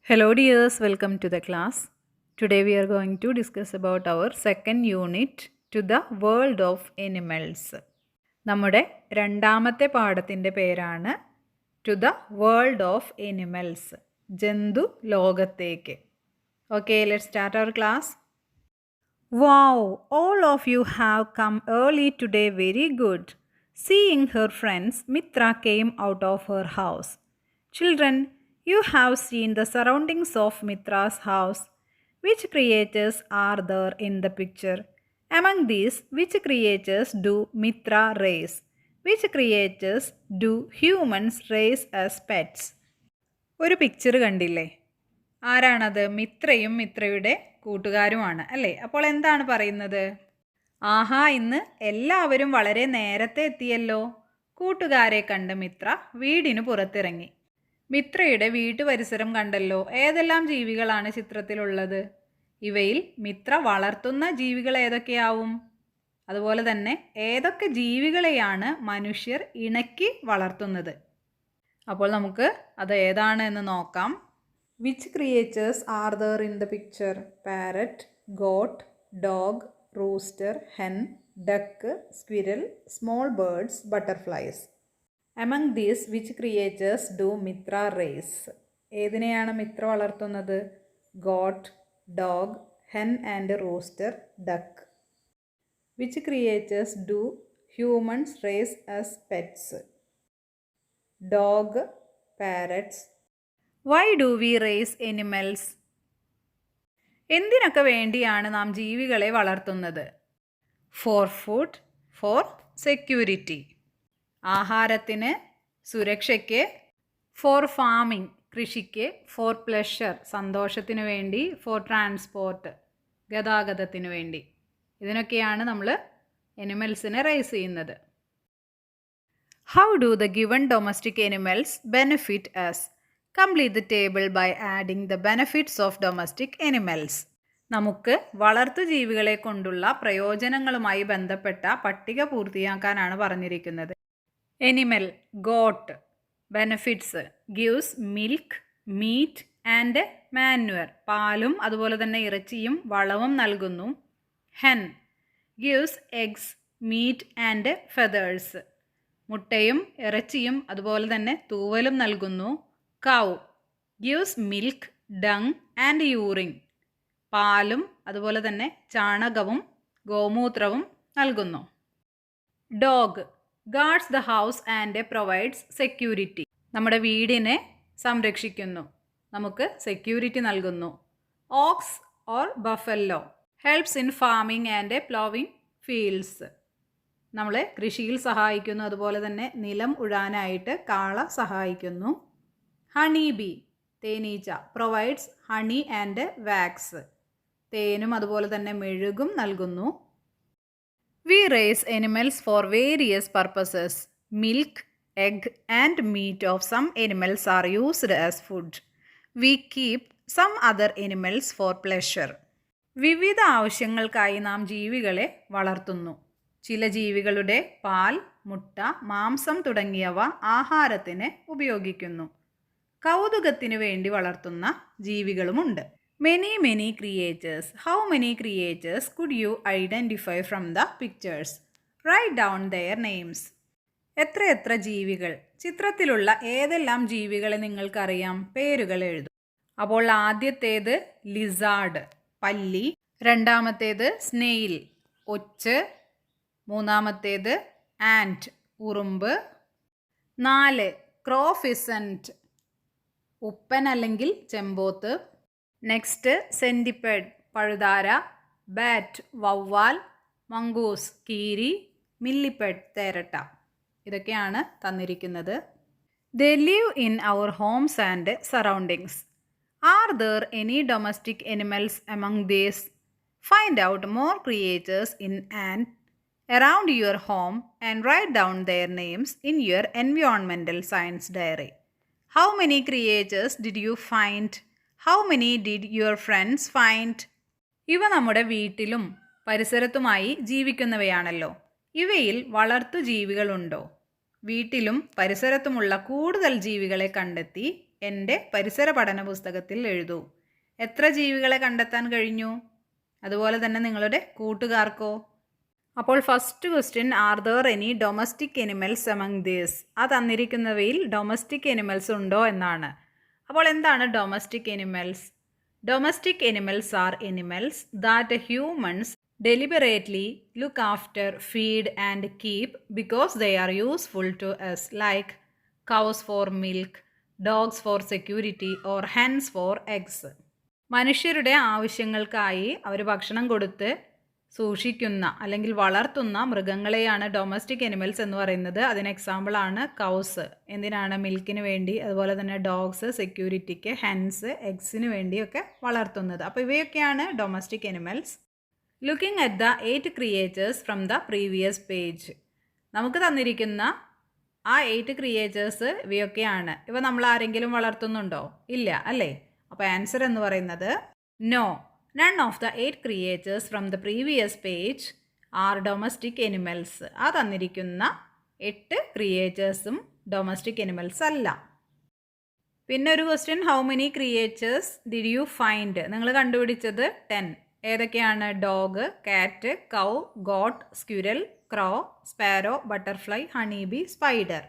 Hello dears, welcome to the class. Today we are going to discuss about our second unit to the world of animals. നമ്മുടെ രണ്ടാമത്തെ പാഠത്തിൻ്റെ പേരാണ് to the world of animals, ജന്തു ലോകത്തേക്ക്. Okay, let's start our class. Wow, all of you have come early today, very good. Seeing her friends, Mitra came out of her house. Children, you have seen the surroundings of Mitra's house. Which creatures are there in the picture? Among these, which creatures do Mitra raise? Which creatures do humans raise as pets? ഒരു picture കണ്ടില്ലേ? ആരാണത്? മിത്രയും മിത്രയുടെ കൂട്ടുകാരുമാണ് അല്ലേ? അപ്പോൾ എന്താണ് പറയുന്നത്? ആഹാ, ഇന്ന് എല്ലാവരും വളരെ നേരത്തെ എത്തിയല്ലോ. കൂട്ടുകാരെ കണ്ട് മിത്ര വീടിന് പുറത്തിറങ്ങി. മിത്രയുടെ വീട്ടുപരിസരം കണ്ടല്ലോ. ഏതെല്ലാം ജീവികളാണ് ചിത്രത്തിലുള്ളത്? ഇവയിൽ മിത്ര വളർത്തുന്ന ജീവികൾ ഏതൊക്കെയാവും? അതുപോലെ തന്നെ ഏതൊക്കെ ജീവികളെയാണ് മനുഷ്യർ ഇണക്കി വളർത്തുന്നത്? അപ്പോൾ നമുക്ക് അത് ഏതാണ് എന്ന് നോക്കാം. Which creatures are there in the picture? Parrot, goat, dog, rooster, hen, duck, squirrel, small birds, butterflies. Among these, which creatures do Mitra raise? ഏതിനെയാണ് Mitra വളർത്തുന്നത്? goat, dog, hen and rooster, duck. Which creatures do humans raise as pets? dog, parrots. Why do we raise animals? എന്തിനൊക്കെ വേണ്ടിയാണ് നാം ജീവികളെ വളർത്തുന്നത്? For food, four security, ആഹാരത്തിന്, സുരക്ഷയ്ക്ക്, for farming, കൃഷിക്ക്, for pleasure, സന്തോഷത്തിന് വേണ്ടി, ഫോർ ട്രാൻസ്പോർട്ട്, ഗതാഗതത്തിന് വേണ്ടി. ഇതിനൊക്കെയാണ് നമ്മൾ എനിമൽസിനെ റൈസ് ചെയ്യുന്നത്. How do the given domestic animals benefit us? Complete the table by adding the benefits of domestic animals. നമുക്ക് വളർത്തു ജീവികളെ കൊണ്ടുള്ള പ്രയോജനങ്ങളുമായി ബന്ധപ്പെട്ട പട്ടിക പൂർത്തിയാക്കാനാണ് പറഞ്ഞിരിക്കുന്നത്. Animal, goat. Benefits: gives milk, meat and manure, പാലും അതുപോലെ തന്നെ ഇറച്ചിയും വളവും നൽകുന്നു. Hen gives eggs, meat and feathers, മുട്ടയും ഇറച്ചിയും അതുപോലെ തന്നെ തൂവലും നൽകുന്നു. Cow gives milk, dung and urine, പാലും അതുപോലെ തന്നെ ചാണകവും ഗോമൂത്രവും നൽകുന്നു. Dog guards the house and provides security, നമ്മുടെ വീടിനെ സംരക്ഷിക്കുന്നു, നമുക്ക് സെക്യൂരിറ്റി നൽകുന്നു. Ox or buffalo helps in farming and ploughing fields, നമ്മളെ കൃഷിയിൽ സഹായിക്കുന്നു, അതുപോലെ തന്നെ നിലം ഉഴാനായിട്ട് കാള സഹായിക്കുന്നു. ഹണി ബി തേനീച്ച പ്രൊവൈഡ്സ് ഹണി ആൻഡ് വാക്സ്, തേനും അതുപോലെ തന്നെ മെഴുകും നൽകുന്നു. We raise animals for various purposes. Milk, egg and meat of some animals are used as food. We keep some other animals for pleasure. വിവിധ ആവശ്യങ്ങൾക്കായി നാം ജീവികളെ വളർത്തുന്നു. ചില ജീവികളുടെ പാൽ, മുട്ട, മാംസം തുടങ്ങിയവ ആഹാരത്തിന് ഉപയോഗിക്കുന്നു. കൗതുകത്തിന് വേണ്ടി വളർത്തുന്ന ജീവികളുമുണ്ട്. Many creatures. How many creatures could you identify from the pictures? Right down their names. എത്ര ജീവികൾ? ചിത്രത്തിലുള്ള ഏതെല്ലാം ജീവികളെ നിങ്ങൾക്കറിയാം? പേരുകൾ എഴുതും. അപ്പോൾ ആദ്യത്തേത് ലിസാർഡ്, പല്ലി. രണ്ടാമത്തേത് സ്നെയിൽ, ഒച്ച്. മൂന്നാമത്തേത് ആൻറ്റ്, ഉറുമ്പ്. 4 ക്രോഫിസൻറ്റ്, ഉപ്പൻ അല്ലെങ്കിൽ ചെമ്പോത്ത്. നെക്സ്റ്റ് സെൻറ്റിപ്പേഡ്, പഴുതാര. ബാറ്റ്, വവ്വാൽ. മംഗൂസ്, കീരി. മില്ലിപ്പേഡ്, തേരട്ട. ഇതൊക്കെയാണ് തന്നിരിക്കുന്നത്. They live in our homes and surroundings. Are there any domestic animals among these? Find out more creatures in and around your home and write down their names in your environmental science diary. How many creatures did you find? How many did your friends find? ഇവ നമ്മുടെ വീട്ടിലും പരിസരത്തുമായി ജീവിക്കുന്നവയാണല്ലോ. ഇവയിൽ വളർത്തു ജീവികളുണ്ടോ? വീട്ടിലും പരിസരത്തുമുള്ള കൂടുതൽ ജീവികളെ കണ്ടെത്തി എൻ്റെ പരിസര പഠന പുസ്തകത്തിൽ എഴുതൂ. എത്ര ജീവികളെ കണ്ടെത്താൻ കഴിഞ്ഞു? അതുപോലെ തന്നെ നിങ്ങളുടെ കൂട്ടുകാർക്കോ? അപ്പോൾ first question, are there any domestic animals among these? ആ തന്നിരിക്കുന്നവയിൽ ഡൊമസ്റ്റിക് എനിമൽസ് ഉണ്ടോ എന്നാണ്. അപ്പോൾ എന്താണ് domestic animals? Domestic animals are animals that humans deliberately look after, feed and keep because they are useful to us, like cows for milk, dogs for security or hens for eggs. മനുഷ്യരുടെ ആവശ്യങ്ങൾക്കായി അവർ ഭക്ഷണം കൊടുത്ത് സൂക്ഷിക്കുന്ന അല്ലെങ്കിൽ വളർത്തുന്ന മൃഗങ്ങളെയാണ് domestic animals എന്ന് പറയുന്നത്. അതിന് എക്സാമ്പിളാണ് കൗസ്, എന്തിനാണ്? മിൽക്കിന് വേണ്ടി. അതുപോലെ തന്നെ ഡോഗ്സ് സെക്യൂരിറ്റിക്ക്, ഹെൻസ് എഗ്സിന് വേണ്ടിയൊക്കെ വളർത്തുന്നത്. അപ്പോൾ ഇവയൊക്കെയാണ് domestic animals. Looking at the 8 creatures from the previous page. നമുക്ക് തന്നിരിക്കുന്ന ആ 8 ക്രിയേച്ചേഴ്സ് ഇവയൊക്കെയാണ്. ഇവ നമ്മൾ ആരെങ്കിലും വളർത്തുന്നുണ്ടോ? ഇല്ല അല്ലേ? അപ്പോൾ ആൻസർ എന്ന് പറയുന്നത് no, none of the 8 creatures from the previous page are domestic animals. ആ തന്നിരിക്കുന്ന 8 ക്രിയേച്ചേഴ്സും ഡൊമസ്റ്റിക് എനിമൽസ് അല്ല. പിന്നെ ഒരു question, how many creatures did you find? നിങ്ങൾ കണ്ടുപിടിച്ചത് 10. ഏതൊക്കെയാണ്? Dog, cat, cow, goat, squirrel, crow, sparrow, butterfly, honey bee, spider.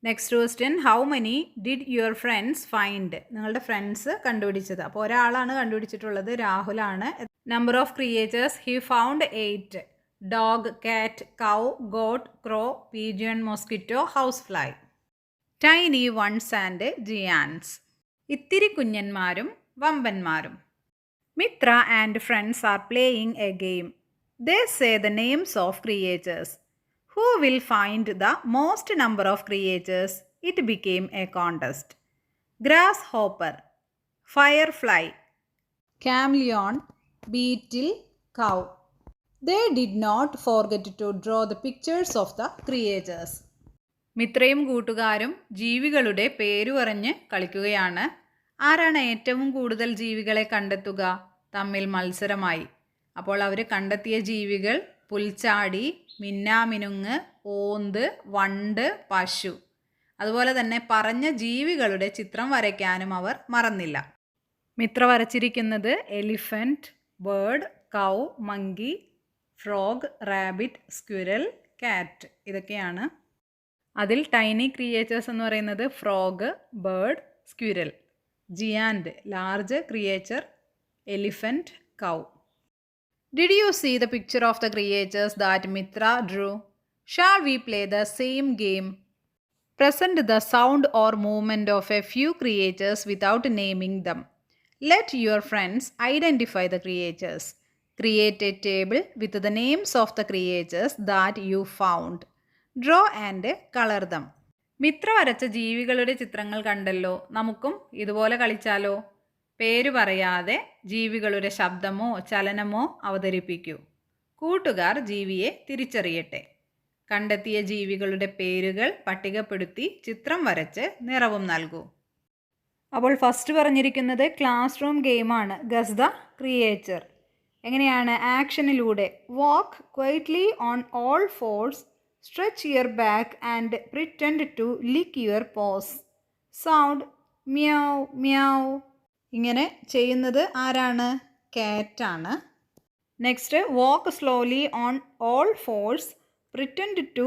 Next question, how many did your friends find? നിങ്ങളുടെ ഫ്രണ്ട്സ് കണ്ടുപിടിച്ചത്. അപ്പോൾ ഒരാളാണ് കണ്ടുപിടിച്ചിട്ടുള്ളത്, രാഹുലാണ്. Number of creatures he found 8. Dog, cat, cow, goat, crow, pigeon, mosquito, house fly. Tiny ones and giants. ഇത്തിരി കുഞ്ഞന്മാരും വമ്പന്മാരും. Mitra and friends are playing a game. They say the names of creatures. Who will find the most number of creatures? It became a contest. Grasshopper, firefly, chameleon, beetle, cow. They did not forget to draw the pictures of the creatures. മിത്രയും കൂട്ടുകാരും ജീവികളുടെ പേരു പറഞ്ഞ് കളിക്കുകയാണ്. ആരാണ് ഏറ്റവും കൂടുതൽ ജീവികളെ കണ്ടെത്തുക? തമ്മിൽ മത്സരമായി. അപ്പോൾ അവർ കണ്ടെത്തിയ ജീവികൾ പുൽച്ചാടി, മിന്നാമിനുങ്ങ്, ഓന്ത്, വണ്ട്, പശു. അതുപോലെ തന്നെ പറഞ്ഞ ജീവികളുടെ ചിത്രം വരയ്ക്കാനും അവർ മറന്നില്ല. മിത്ര വരച്ചിരിക്കുന്നത് elephant, bird, cow, monkey, frog, rabbit, squirrel, cat. ഇതൊക്കെയാണ്. അതിൽ ടൈനി ക്രിയേച്ചേഴ്സ് എന്ന് പറയുന്നത് frog, bird, squirrel. Giant, large creature, elephant, cow. Did you see the picture of the creatures that Mitra drew? Shall we play the same game? Present the sound or movement of a few creatures without naming them. Let your friends identify the creatures. Create a table with the names of the creatures that you found. Draw and color them. Mitra വരച്ച ജീവികളുടെ ചിത്രങ്ങൾ കണ്ടല്ലോ. നമുക്കും ഇതുപോലെ കളിച്ചാലോ? പേര് പറയാതെ ജീവികളുടെ ശബ്ദമോ ചലനമോ അവതരിപ്പിക്കൂ. കൂട്ടുകാർ ജീവിയെ തിരിച്ചറിയട്ടെ. കണ്ടെത്തിയ ജീവികളുടെ പേരുകൾ പട്ടികപ്പെടുത്തി ചിത്രം വരച്ച് നിറവും നൽകൂ. അപ്പോൾ ഫസ്റ്റ് പറഞ്ഞിരിക്കുന്നത് ക്ലാസ് റൂം ഗെയിമാണ്. Guess the creature. എങ്ങനെയാണ്? ആക്ഷനിലൂടെ. Walk quietly on all fours, stretch your back and pretend to lick your paws. Sound meow meow. ഇങ്ങനെ ചെയ്യുന്നത് ആരാണ്? കാറ്റാണ്. Next, walk slowly on all force, pretend to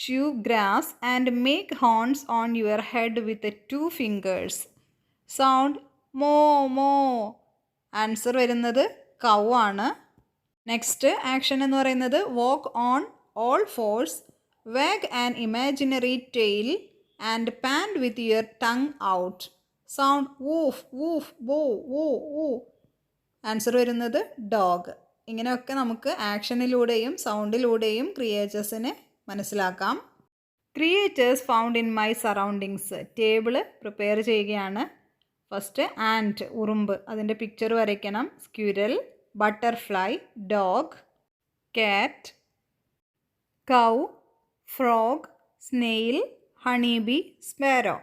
chew grass and make horns on your head with 2 fingers. Sound mo mo. Answer വരുന്നത് കൗ ആണ്. Next action എന്ന് പറയുന്നത് വാക്ക് on all force, wag an imaginary tail and pant with your tongue out. Sound woof woof woo woo woo. Answer വരുന്നത് dog. ഇങ്ങനെയൊക്കെ നമുക്ക് ആക്ഷനിലൂടെയും സൗണ്ടിലൂടെയും ക്രിയേച്ചേഴ്സിനെ മനസ്സിലാക്കാം. Creatures found in my surroundings. Table prepare ചെയ്യുകയാണ്. First and, ഉറുമ്പ്, അതിൻ്റെ picture വരയ്ക്കണം. Squirrel, butterfly, dog, cat, cow, frog, snail, honeybee, sparrow.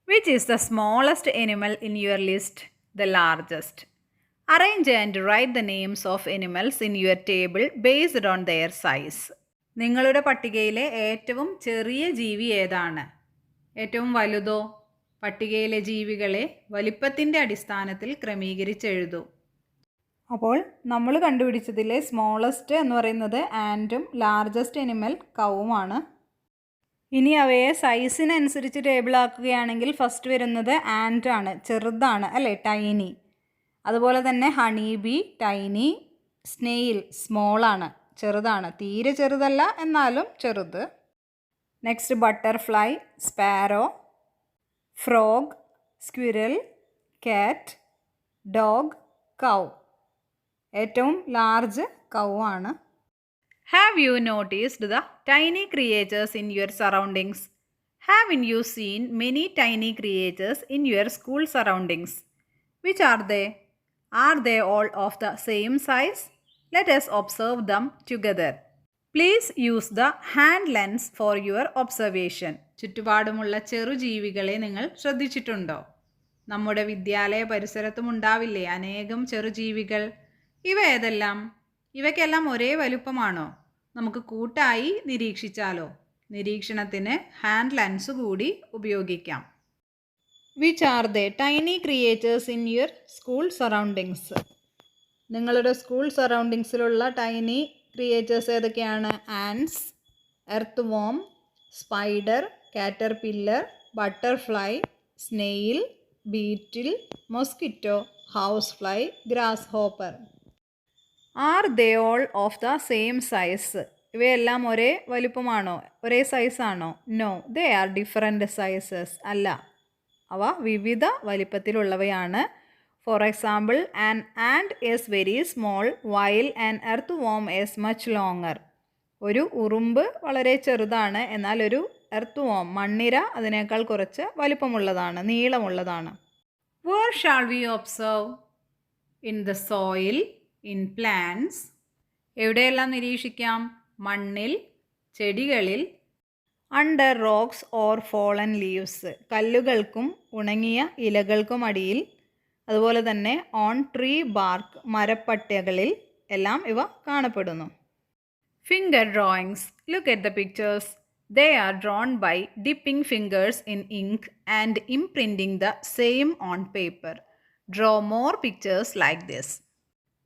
Which is the smallest animal in your list? The largest. Arrange and write the names of animals in your table based on their size. നിങ്ങളുടെ പട്ടികയിലെ ഏറ്റവും ചെറിയ ജീവി ഏതാണ്? ഏറ്റവും വലുതോ? പട്ടികയിലെ ജീവികളെ വലിപ്പത്തിൻ്റെ അടിസ്ഥാനത്തിൽ ക്രമീകരിച്ചെഴുതൂ. അപ്പോൾ നമ്മൾ കണ്ടുപിടിച്ചതിലെ സ്മോളസ്റ്റ് എന്ന് പറയുന്നത് ആൻറ്റും ലാർജസ്റ്റ് എനിമൽ കൗവുമാണ്. ഇനി അവയെ സൈസിനനുസരിച്ച് ടേബിൾ ആക്കുകയാണെങ്കിൽ ഫസ്റ്റ് വരുന്നത് ആൻറ്റ് ആണ്, ചെറുതാണ് അല്ലേ, ടൈനി. അതുപോലെ തന്നെ ഹണി ബി ടൈനി, സ്നെയിൽ സ്മോളാണ്, ചെറുതാണ്, തീരെ ചെറുതല്ല എന്നാലും ചെറുത്. Next butterfly, sparrow, frog, squirrel, കാറ്റ്, ഡോഗ്, കൗ. ഏറ്റവും ലാർജ് കൗ ആണ്. Have you noticed the tiny creatures in your surroundings? Haven't you seen many tiny creatures in your school surroundings? Which are they? Are they all of the same size? Let us observe them together. Please use the hand lens for your observation. ചുറ്റുപാടുമുള്ള ചെറുജീവികളെ നിങ്ങൾ ശ്രദ്ധിച്ചിട്ടുണ്ടോ? നമ്മുടെ വിദ്യാലയ പരിസരത്തും ഉണ്ടാവില്ലേ അനേകം ചെറുജീവികൾ? ഇവ ഏതെല്ലാം? ഇവയ്ക്കെല്ലാം ഒരേ വലുപ്പമാണോ? നമുക്ക് കൂട്ടായി നിരീക്ഷിച്ചാലോ? നിരീക്ഷണത്തിന് ഹാൻഡ് ലെൻസ് കൂടി ഉപയോഗിക്കാം. Which are the tiny creatures in your school surroundings? നിങ്ങളുടെ സ്കൂൾ സറൗണ്ടിങ്സിലുള്ള ടൈനി ക്രിയേറ്റേഴ്സ് ഏതൊക്കെയാണ്? Ants, earthworm, spider, caterpillar, butterfly, snail, beetle, mosquito, house fly, grasshopper. Are they all of the same size? ഇവയെല്ലാം ഒരേ വലുപ്പമാണോ, ഒരേ സൈസാണോ? No, they are different sizes. അല്ല, അവ വിവിധ വലിപ്പത്തിലുള്ളവയാണ്. For example, an ant is very small while an earthworm is much longer. ഒരു ഉറുമ്പ് വളരെ ചെറുതാണ്, എന്നാൽ ഒരു എർത്ത് വോം മണ്ണിര അതിനേക്കാൾ കുറച്ച് വലിപ്പമുള്ളതാണ്, നീളമുള്ളതാണ്. Where shall we observe? In the soil, in plants. എവിടെയെല്ലാം നിരീക്ഷിക്കാം? മണ്ണിൽ, ചെടികളിൽ, under rocks or fallen leaves, കല്ലുകൾക്കും ഉണങ്ങിയ ഇലകൾക്കും അടിയിൽ, അതുപോലെ തന്നെ ഓൺ ട്രീ ബാർക്ക്, മരപ്പട്ടകളിൽ എല്ലാം ഇവ കാണപ്പെടുന്നു. Finger drawings. Look at the pictures. They are drawn by dipping fingers in ink and imprinting the same on paper. Draw more pictures like this.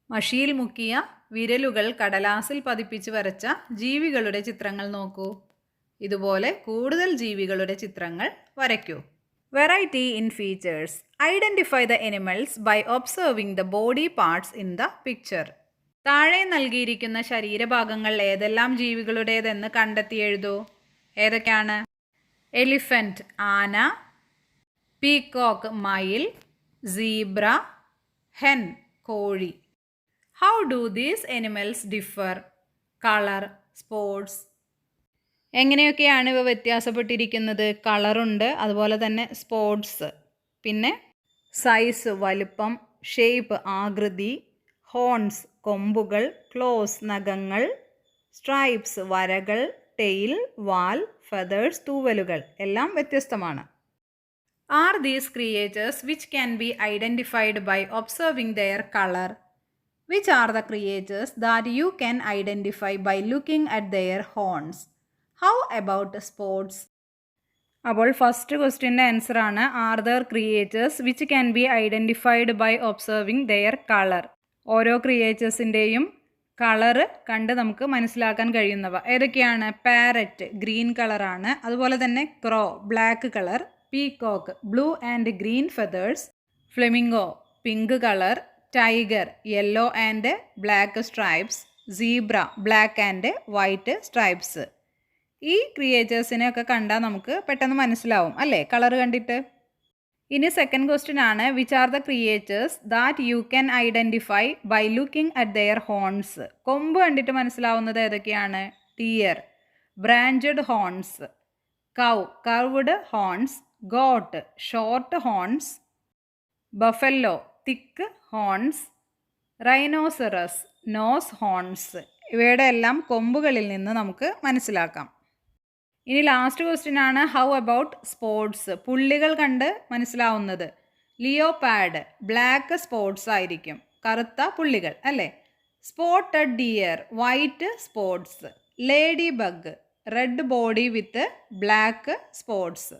മഷിയിൽ മുക്കിയ വിരലുകൾ കടലാസിൽ പതിപ്പിച്ച് വരച്ച ജീവികളുടെ ചിത്രങ്ങൾ നോക്കൂ. ഇതുപോലെ കൂടുതൽ ജീവികളുടെ ചിത്രങ്ങൾ വരയ്ക്കൂ. Variety in features. Identify the animals by observing the body parts in the picture. താഴെ നൽകിയിരിക്കുന്ന ശരീരഭാഗങ്ങൾ ഏതെല്ലാം ജീവികളുടേതെന്ന് കണ്ടെത്തി എഴുതൂ. ഏതൊക്കെയാണ്? എലിഫന്റ് ആന, പീകോക്ക് മയിൽ, സീബ്ര ഹെൻ കോഴി. How do these animals differ? Color, spots. എങ്ങനെയൊക്കെയാണ് ഇവ വ്യത്യാസപ്പെട്ടിരിക്കുന്നത്? കളറുണ്ട്, അതുപോലെ തന്നെ സ്പോട്സ്, പിന്നെ സൈസ് വലുപ്പം, ഷേപ്പ് ആകൃതി, ഹോൺസ് കൊമ്പുകൾ, ക്ലോസ് നഖങ്ങൾ, സ്ട്രൈപ്സ് വരകൾ, ടെയിൽ വാൽ, ഫെതേഴ്സ് തൂവലുകൾ എല്ലാം വ്യത്യസ്തമാണ്. Are these creatures which can be identified by observing their color? Which are the creatures that you can identify by looking at their horns? How about sports? അപ്പോൾ first ക്വസ്റ്റ്യൻ്റെ answer ആണ് are there creatures which can be identified by observing their colour. ഓരോ ക്രിയേറ്റേഴ്സിൻ്റെയും colour കണ്ട് നമുക്ക് മനസ്സിലാക്കാൻ കഴിയുന്നവ ഏതൊക്കെയാണ്? Parrot green കളറാണ്, അതുപോലെ തന്നെ crow black colour, peacock blue and green feathers, flamingo pink colour, tiger yellow and black stripes, zebra black and white stripes. ഈ ക്രിയേറ്റേഴ്സിനെയൊക്കെ കണ്ടാൽ നമുക്ക് പെട്ടെന്ന് മനസ്സിലാവും അല്ലേ, കളർ കണ്ടിട്ട്. ഇനി സെക്കൻഡ് ക്വസ്റ്റ്യൻ ആണ് which are the creatures that you can identify by looking at their horns. കൊമ്പ് കണ്ടിട്ട് മനസ്സിലാവുന്നത് ഏതൊക്കെയാണ്? Deer branched horns, cow curved horns, goat short horns, buffalo thick horns, rhinoceros nose horns. ഇവയുടെ എല്ലാം കൊമ്പുകളിൽ നിന്ന് നമുക്ക് മനസ്സിലാക്കാം. ഇനി ലാസ്റ്റ് ക്വസ്റ്റ്യൻ ആണ് ഹൗ അബൌട്ട് സ്പോട്സ്. പുള്ളികൾ കണ്ട് മനസ്സിലാവുന്നത് ലിയോപാഡ് ബ്ലാക്ക് സ്പോട്സ് ആയിരിക്കും, കറുത്ത പുള്ളികൾ അല്ലേ. Spotted deer white spots, ladybug red body with black spots.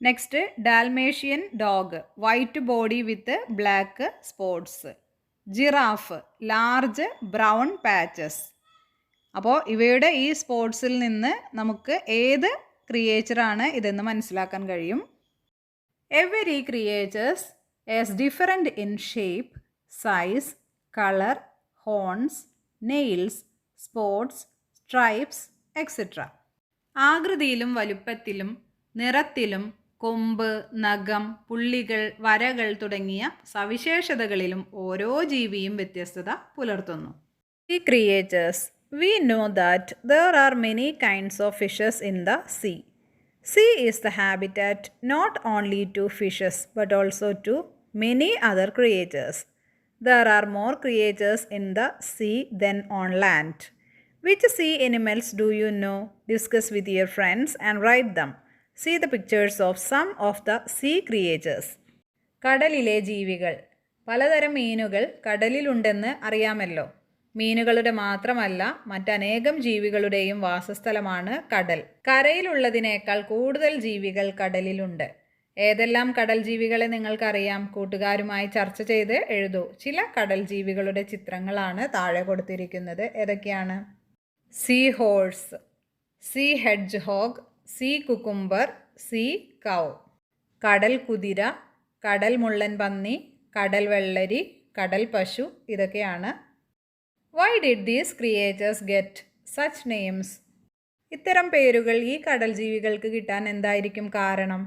Next Dalmatian dog, white body with black spots. Giraffe, large brown patches. അപ്പോൾ ഇവയുടെ ഈ സ്പോട്ട്സിൽ നിന്ന് നമുക്ക് ഏത് ക്രിയേച്ചറാണ് ഇതെന്ന് മനസ്സിലാക്കാൻ കഴിയും. Every creatures is different in shape, size, colour, horns, nails, spots, stripes etcetera. ആകൃതിയിലും വലുപ്പത്തിലും നിറത്തിലും കൊമ്പ്, നഖം, പുള്ളികൾ, വരകൾ തുടങ്ങിയ സവിശേഷതകളിലും ഓരോ ജീവിയും വ്യത്യസ്തത പുലർത്തുന്നു. ഈ creatures, we know that there are many kinds of fishes in the sea. Sea is the habitat not only to fishes but also to many other creatures. There are more creatures in the sea than on land. Which sea animals do you know? Discuss with your friends and write them. See the pictures of some of the sea creatures. കടലിലെ ജീവികൾ. പലതരം മീനുകൾ കടലിലുണ്ടെന്ന് അറിയാമല്ലോ. മീനുകളുടെ മാത്രമല്ല മറ്റനേകം ജീവികളുടെയും വാസസ്ഥലമാണ് കടൽ. കരയിലുള്ളതിനേക്കാൾ കൂടുതൽ ജീവികൾ കടലിലുണ്ട്. ഏതെല്ലാം കടൽ ജീവികളെ നിങ്ങൾക്കറിയാം? കൂട്ടുകാരുമായി ചർച്ച ചെയ്ത് എഴുതൂ. ചില കടൽ ജീവികളുടെ ചിത്രങ്ങളാണ് താഴെ കൊടുത്തിരിക്കുന്നത്. ഏതൊക്കെയാണ്? Seahorse, sea hedgehog, sea cucumber, sea cow. കടൽ കുതിര, കടൽ മുള്ളൻ പന്നി, കടൽ വെള്ളരി, കടൽ പശു ഇതൊക്കെയാണ്. Why did these creatures get such names? ഇത്തരം പേരുകൾ ഈ കടൽ ജീവികൾക്ക് കിട്ടാൻ എന്തായിരിക്കും കാരണം?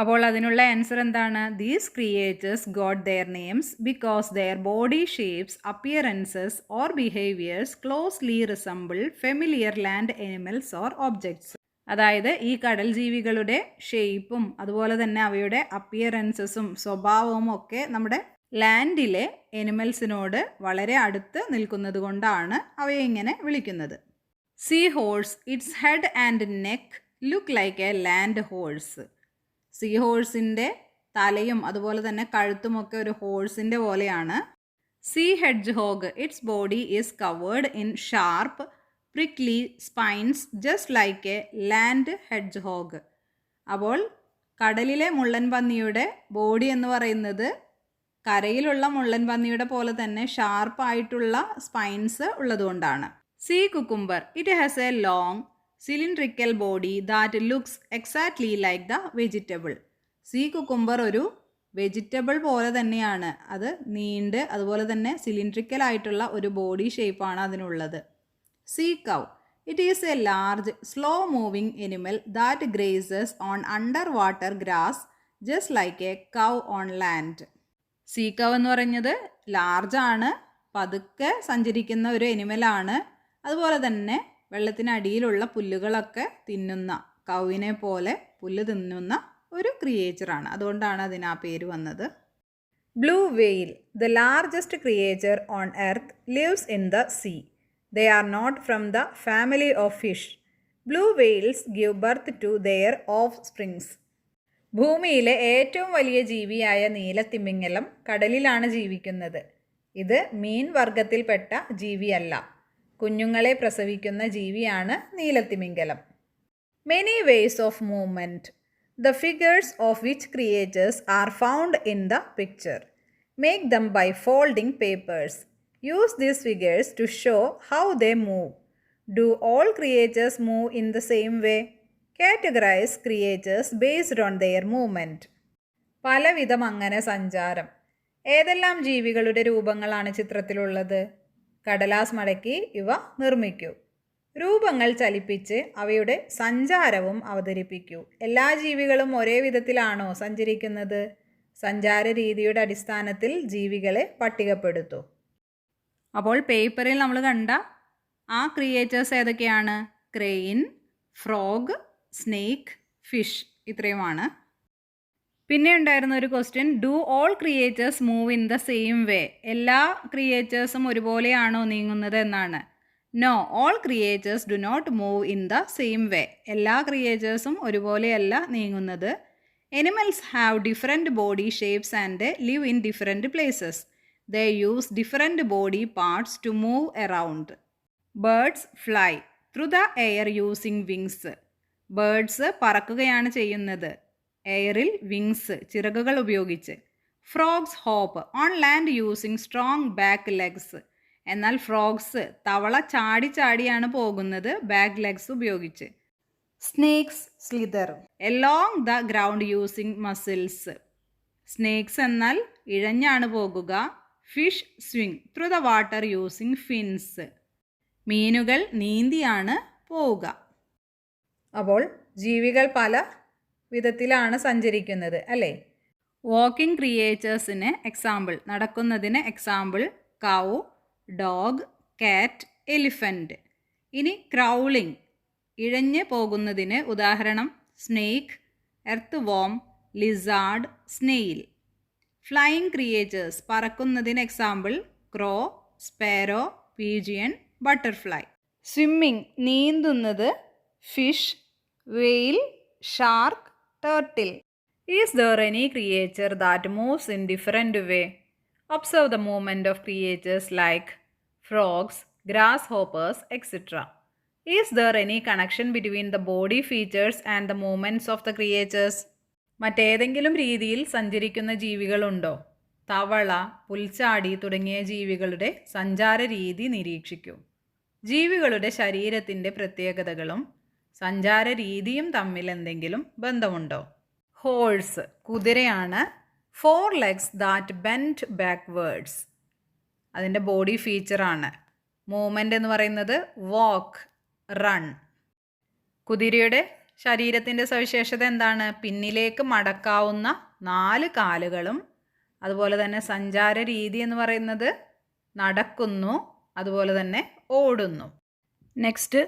അപ്പോൾ അതിനുള്ള ആൻസർ എന്താണ്? These creatures got their names because their body shapes, appearances or behaviors closely resemble familiar land animals or objects. അതായത് ഈ കടൽ ജീവികളുടെ ഷേപ്പും അതുപോലെ തന്നെ അവയുടെ അപ്പിയറൻസസും സ്വഭാവവും ഒക്കെ നമ്മുടെ ലാൻഡിലെ എനിമൽസിനോട് വളരെ അടുത്ത് നിൽക്കുന്നത് കൊണ്ടാണ് അവയെ ഇങ്ങനെ വിളിക്കുന്നത്. Seahorse, its head and neck look like a land horse. സീ ഹോഴ്സിൻ്റെ തലയും അതുപോലെ തന്നെ കഴുത്തുമൊക്കെ ഒരു ഹോഴ്സിൻ്റെ പോലെയാണ്. Sea hedgehog, its body is covered in sharp prickly spines just like a land hedgehog. അപ്പോൾ കടലിലെ മുള്ളൻ പന്നിയുടെ ബോഡി എന്ന് പറയുന്നത് കരയിലുള്ള മുള്ളൻ പന്നിയുടെ പോലെ തന്നെ ഷാർപ്പായിട്ടുള്ള സ്പൈൻസ് ഉള്ളതുകൊണ്ടാണ്. See cucumber, it has A long cylindrical body that looks exactly like the vegetable. See cucumber ഒരു വെജിറ്റബിൾ പോലെ തന്നെയാണ്. അത് നീണ്ട് അതുപോലെ തന്നെ സിലിണ്ട്രിക്കൽ ആയിട്ടുള്ള ഒരു ബോഡി ഷേപ്പാണ് അതിനുള്ളത്. Sea cow, it is a large slow moving animal that grazes on underwater grass just like a cow on land. സീ കൗ എന്ന് പറഞ്ഞത് ലാർജാണ്, പതുക്കെ സഞ്ചരിക്കുന്ന ഒരു എനിമലാണ്. അതുപോലെ തന്നെ വെള്ളത്തിനടിയിലുള്ള പുല്ലുകളൊക്കെ തിന്നുന്ന, കൗവിനെ പോലെ പുല്ല് തിന്നുന്ന ഒരു ക്രിയേച്ചറാണ്. അതുകൊണ്ടാണ് അതിന് ആ പേര് വന്നത്. Blue whale, the largest creature on earth, lives in the sea. They are not from the family of fish. Blue whales give birth to their offsprings. ഭൂമിയിലെ ഏറ്റവും വലിയ ജീവിയായ നീലത്തിമിംഗലം കടലിലാണ് ജീവിക്കുന്നത്. ഇത് മീൻ വർഗത്തിൽപ്പെട്ട ജീവിയല്ല. കുഞ്ഞുങ്ങളെ പ്രസവിക്കുന്ന ജീവിയാണ് നീലത്തിമിംഗലം. Many ways of movement. The figures of which creatures are found in the picture. Make them by folding papers. Use these figures to show how they move. Do all creatures move in the same way? Categorize creatures based on their movement. പലവിധം അങ്ങനെ സഞ്ചാരം. ഏതെല്ലാം ജീവികളുടെ രൂപങ്ങളാണ് ചിത്രത്തിലുള്ളത്? കടലാസ് മടക്കി ഇവ നിർമ്മിക്കൂ. രൂപങ്ങൾ ചലിപ്പിച്ച് അവയുടെ സഞ്ചാരവും അവതരിപ്പിക്കൂ. എല്ലാ ജീവികളും ഒരേ വിധത്തിലാണോ സഞ്ചരിക്കുന്നത്? സഞ്ചാര രീതിയുടെ അടിസ്ഥാനത്തിൽ ജീവികളെ പട്ടികപ്പെടുത്തൂ. അപ്പോൾ പേപ്പറിൽ നമ്മൾ കണ്ട ആ ക്രിയേച്ചേഴ്സ് ഏതൊക്കെയാണ്? ക്രെയിൻ, ഫ്രോഗ്, സ്നേക്ക്, ഫിഷ് ഇത്രയുമാണ്. പിന്നെ ഉണ്ടായിരുന്ന ഒരു question, do all creatures move in the same way? എല്ലാ ക്രിയേച്ചേഴ്സും ഒരുപോലെയാണോ നീങ്ങുന്നത് എന്നാണ്. No, all creatures do not move in the same way. എല്ലാ ക്രിയേച്ചേഴ്സും ഒരുപോലെയല്ല നീങ്ങുന്നത്. Animals have different body shapes and live in different places. They use different body parts to move around. Birds fly through the air using wings. Birds പറക്കുകയാണ് ചെയ്യുന്നത്. എയറിൽ wings ചിറകുകൾ ഉപയോഗിച്ച്. Frogs hop on land using strong back legs. എന്നാൽ frogs തവള ചാടി ചാടിയാണ് പോകുന്നത് ബാക്ക് ലെഗ്സ് ഉപയോഗിച്ച്. Snakes slither along the ground using muscles. Snakes എന്നാൽ ഇഴഞ്ഞാണ് പോകുക. Fish swim through the water using fins. മീനുകൾ നീന്തിയാണ് പോവുക. അപ്പോൾ ജീവികൾ പല വിധത്തിലാണ് സഞ്ചരിക്കുന്നത് അല്ലേ? വാക്കിംഗ് ക്രിയേച്ചേഴ്സിന് എക്സാമ്പിൾ, നടക്കുന്നതിന് example cow, dog, cat, elephant. ഇനി ക്രൗളിംഗ്, ഇഴഞ്ഞ് പോകുന്നതിന് ഉദാഹരണം snake, earth warm, lizard, snail. Flying creatures, പറക്കുന്നതിന് example crow, sparrow, pigeon, butterfly. Swimming, നീന്തുന്നത് fish, whale, shark, turtle. Is there any creature that moves in different way? Observe the movement of creatures like frogs, grasshoppers, etc. Is there any connection between the body features and the movements of the creatures? മറ്റേതെങ്കിലും രീതിയിൽ സഞ്ചരിക്കുന്ന ജീവികളുണ്ടോ? തവള, പുൽച്ചാടി തുടങ്ങിയ ജീവികളുടെ സഞ്ചാര രീതി നിരീക്ഷിക്കൂ. ജീവികളുടെ ശരീരത്തിൻ്റെ പ്രത്യേകതകളും സഞ്ചാര രീതിയും തമ്മിൽ എന്തെങ്കിലും ബന്ധമുണ്ടോ? ഹോഴ്സ്, കുതിരയാണ്. 4 legs that bend backwards. അതിൻ്റെ ബോഡി ഫീച്ചറാണ്. മൂവ്മെൻ്റ് എന്ന് പറയുന്നത് വാക്ക്, റൺ. കുതിരയുടെ ശരീരത്തിൻ്റെ സവിശേഷത എന്താണ്? പിന്നിലേക്ക് മടക്കാവുന്ന 4 കാലുകളും അതുപോലെ തന്നെ സഞ്ചാര രീതി എന്ന് പറയുന്നത് നടക്കുന്നു, അതുപോലെ തന്നെ ഓടുന്നു. നെക്സ്റ്റ്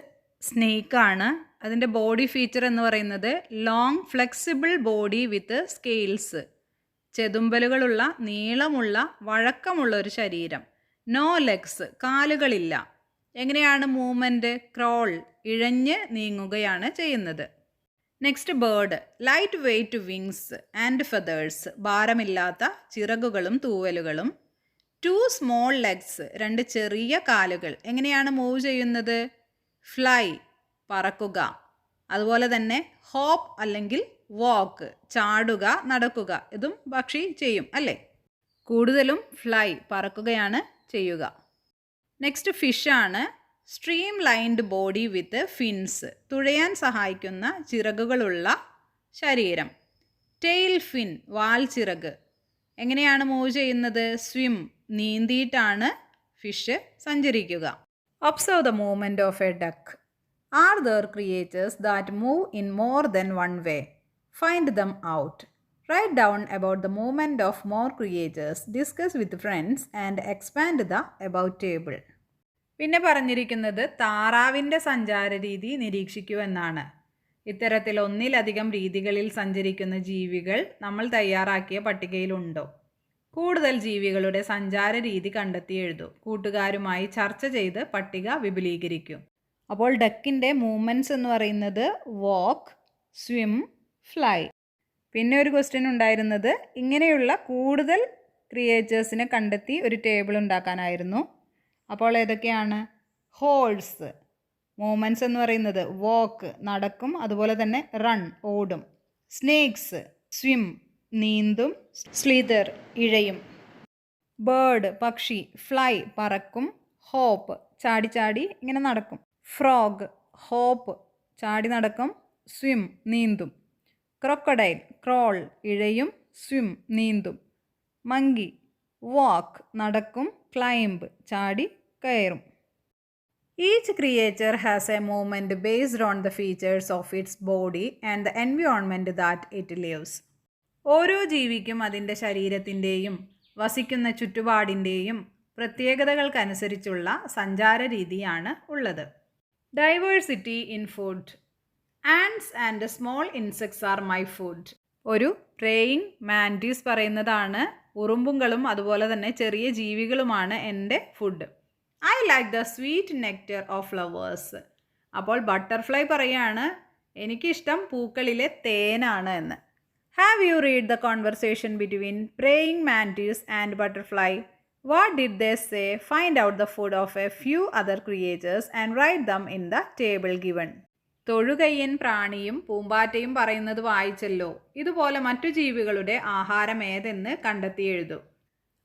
സ്നേക്കാണ്. അതിൻ്റെ ബോഡി ഫീച്ചർ എന്ന് പറയുന്നത് long flexible body with scales. ചെതുമ്പലുകളുള്ള നീളമുള്ള വഴക്കമുള്ള ഒരു ശരീരം. നോ ലെഗ്സ്, കാലുകളില്ല. എങ്ങനെയാണ് മൂവ്മെൻറ്റ്? ക്രോൾ, ഇഴഞ്ഞ് നീങ്ങുകയാണ് ചെയ്യുന്നത്. Next bird, lightweight wings and feathers, ഭാരമില്ലാത്ത ചിറകുകളും തൂവലുകളും. 2 small legs, 2 ചെറിയ കാലുകൾ. എങ്ങനെയാണ് മൂവ് ചെയ്യുന്നത്? ഫ്ലൈ, പറക്കുക. അതുപോലെ തന്നെ ഹോപ്പ് അല്ലെങ്കിൽ വാക്ക്, ചാടുക, നടക്കുക. ഇതും പക്ഷി ചെയ്യും അല്ലേ? കൂടുതലും ഫ്ലൈ, പറക്കുകയാണ് ചെയ്യുക. നെക്സ്റ്റ് ഫിഷാണ്. Streamlined body with fins, തുഴയാൻ സഹായിക്കുന്ന ചിറകുകളുള്ള ശരീരം. ടെയിൽ ഫിൻ, വാൽ ചിറക്. എങ്ങനെയാണ് മൂവ് ചെയ്യുന്നത്? സ്വിം, നീന്തിയിട്ടാണ് ഫിഷ് സഞ്ചരിക്കുക. Observe the movement of A duck. Are there creatures that move in more than one way? Find them out. Write down about the movement of more creatures. Discuss with friends and expand the above table. പിന്നെ പറഞ്ഞിരിക്കുന്നത് താറാവിൻ്റെ സഞ്ചാര രീതി നിരീക്ഷിക്കൂ എന്നാണ്. ഇത്തരത്തിൽ ഒന്നിലധികം രീതികളിൽ സഞ്ചരിക്കുന്ന ജീവികൾ നമ്മൾ തയ്യാറാക്കിയ പട്ടികയിലുണ്ടോ? കൂടുതൽ ജീവികളുടെ സഞ്ചാര രീതി കണ്ടെത്തി എഴുതൂ. കൂട്ടുകാരുമായി ചർച്ച ചെയ്ത് പട്ടിക വിപുലീകരിക്കും. അപ്പോൾ ഡക്കിൻ്റെ മൂവ്മെൻറ്റ്സ് എന്ന് പറയുന്നത് വാക്ക്, സ്വിം, ഫ്ലൈ. പിന്നെ ഒരു ക്വസ്റ്റ്യൻ ഉണ്ടായിരുന്നത് ഇങ്ങനെയുള്ള കൂടുതൽ ക്രിയേച്ചേഴ്സിനെ കണ്ടെത്തി ഒരു ടേബിൾ ഉണ്ടാക്കാനായിരുന്നു. അപ്പോൾ ഏതൊക്കെയാണ്? ഹോഴ്സ്, മൂവ്മെൻറ്റ്സ് എന്ന് പറയുന്നത് വാക്ക്, നടക്കും, അതുപോലെ തന്നെ റൺ, ഓടും. സ്നേക്സ്, സ്വിം, നീന്തും. സ്ലിതർ, ഇഴയും. ബേർഡ്, പക്ഷി, ഫ്ലൈ, പറക്കും. ഹോപ്പ്, ചാടി ചാടി ഇങ്ങനെ നടക്കും. ഫ്രോഗ്, ഹോപ്പ്, ചാടി നടക്കും. സ്വിം, നീന്തും. ക്രൊക്കഡൈൽ, ക്രോൾ, ഇഴയും. സ്വിം, നീന്തും. മങ്കി, വാക്ക്, നടക്കും. ക്ലൈംബ്, ചാടി കയറും. Each creature has a movement based on the features of its body and the environment that it lives. ഓരോ ജീവിക്കും അതിൻ്റെ ശരീരത്തിൻ്റെയും വസിക്കുന്ന ചുറ്റുപാടിൻ്റെയും പ്രത്യേകതകൾക്കനുസരിച്ചുള്ള സഞ്ചാര രീതിയാണ് ഉള്ളത്. Diversity in food. Ants and small insects are my food. ഒരു പ്രേയിങ് മാൻറ്റീസ് പറയുന്നതാണ് ഉറുമ്പുകളും അതുപോലെ തന്നെ ചെറിയ ജീവികളുമാണ് എൻ്റെ ഫുഡ്. I like the sweet nectar of flowers. അപ്പോൾ ബട്ടർഫ്ലൈ പറയാണ് എനിക്കിഷ്ടം പൂക്കളിലെ തേനാണ് എന്ന്. Have you read the conversation between praying mantis and butterfly? What did they say? Find out the food of a few other creatures and write them in the table given. തൊഴുകയ്യൻ പ്രാണിയും പൂമ്പാറ്റയും പറയുന്നത് വായിച്ചല്ലോ. ഇതുപോലെ മറ്റു ജീവികളുടെ ആഹാരം ഏതെന്ന് കണ്ടെത്തി എഴുതൂ.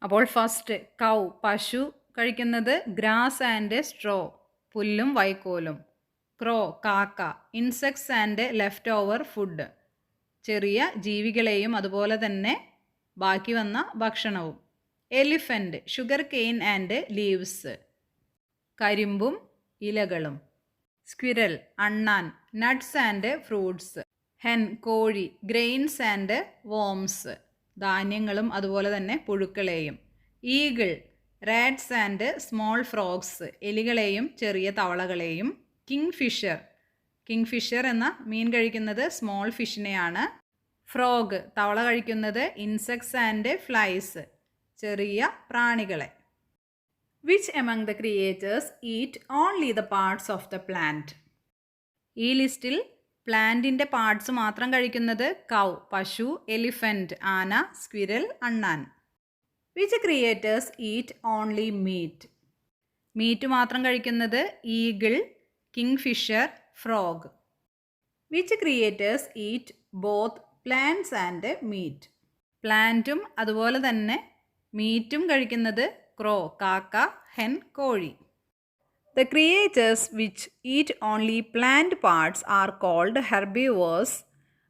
അപ്പോൾ ഫസ്റ്റ് കൗ, പശു കഴിക്കുന്നത് ഗ്രാസ് ആൻഡ് സ്ട്രോ, പുല്ലും വൈക്കോലും. ക്രോ, കാക്ക, insects and left over food, ചെറിയ ജീവികളെയും അതുപോലെ തന്നെ ബാക്കി വന്ന ഭക്ഷണവും. Elephant, sugar cane and leaves, കരിമ്പും ഇലകളും. സ്ക്വിരൽ, അണ്ണാൻ, നട്ട്സ് ആൻഡ് ഫ്രൂട്ട്സ്. ഹെൻ, കോഴി, ഗ്രെയിൻസ് ആൻഡ് വോംസ്, ധാന്യങ്ങളും അതുപോലെ തന്നെ പുഴുക്കളെയും. Eagle, rats and small frogs, എലികളെയും ചെറിയ തവളകളെയും. കിങ് ഫിഷർ എന്ന മീൻ കഴിക്കുന്നത് സ്മോൾ ഫിഷിനെയാണ്. ഫ്രോഗ്, തവള കഴിക്കുന്നത് ഇൻസെക്ട്സ് ആൻഡ് ഫ്ലൈസ്, ചെറിയ പ്രാണികളെ. Which among the creatures eat only the parts of the plant? ഈ ലിസ്റ്റിൽ പ്ലാന്റിൻ്റെ പാർട്സ് മാത്രം കഴിക്കുന്നത് കൗ, പശു, എലിഫൻ്റ്, ആന, സ്ക്വിരൽ, അണ്ണാൻ. Which creatures eat only meat? Meat മാത്രം കഴിക്കുന്നത് eagle, kingfisher, frog. Which creatures eat both plants and meat? പ്ലാന്റും അതുപോലെ തന്നെ മീറ്റും കഴിക്കുന്നത് ക്രോ, കാക്ക, ഹെൻ, കോഴി. The creatures which eat only plant parts are called herbivores.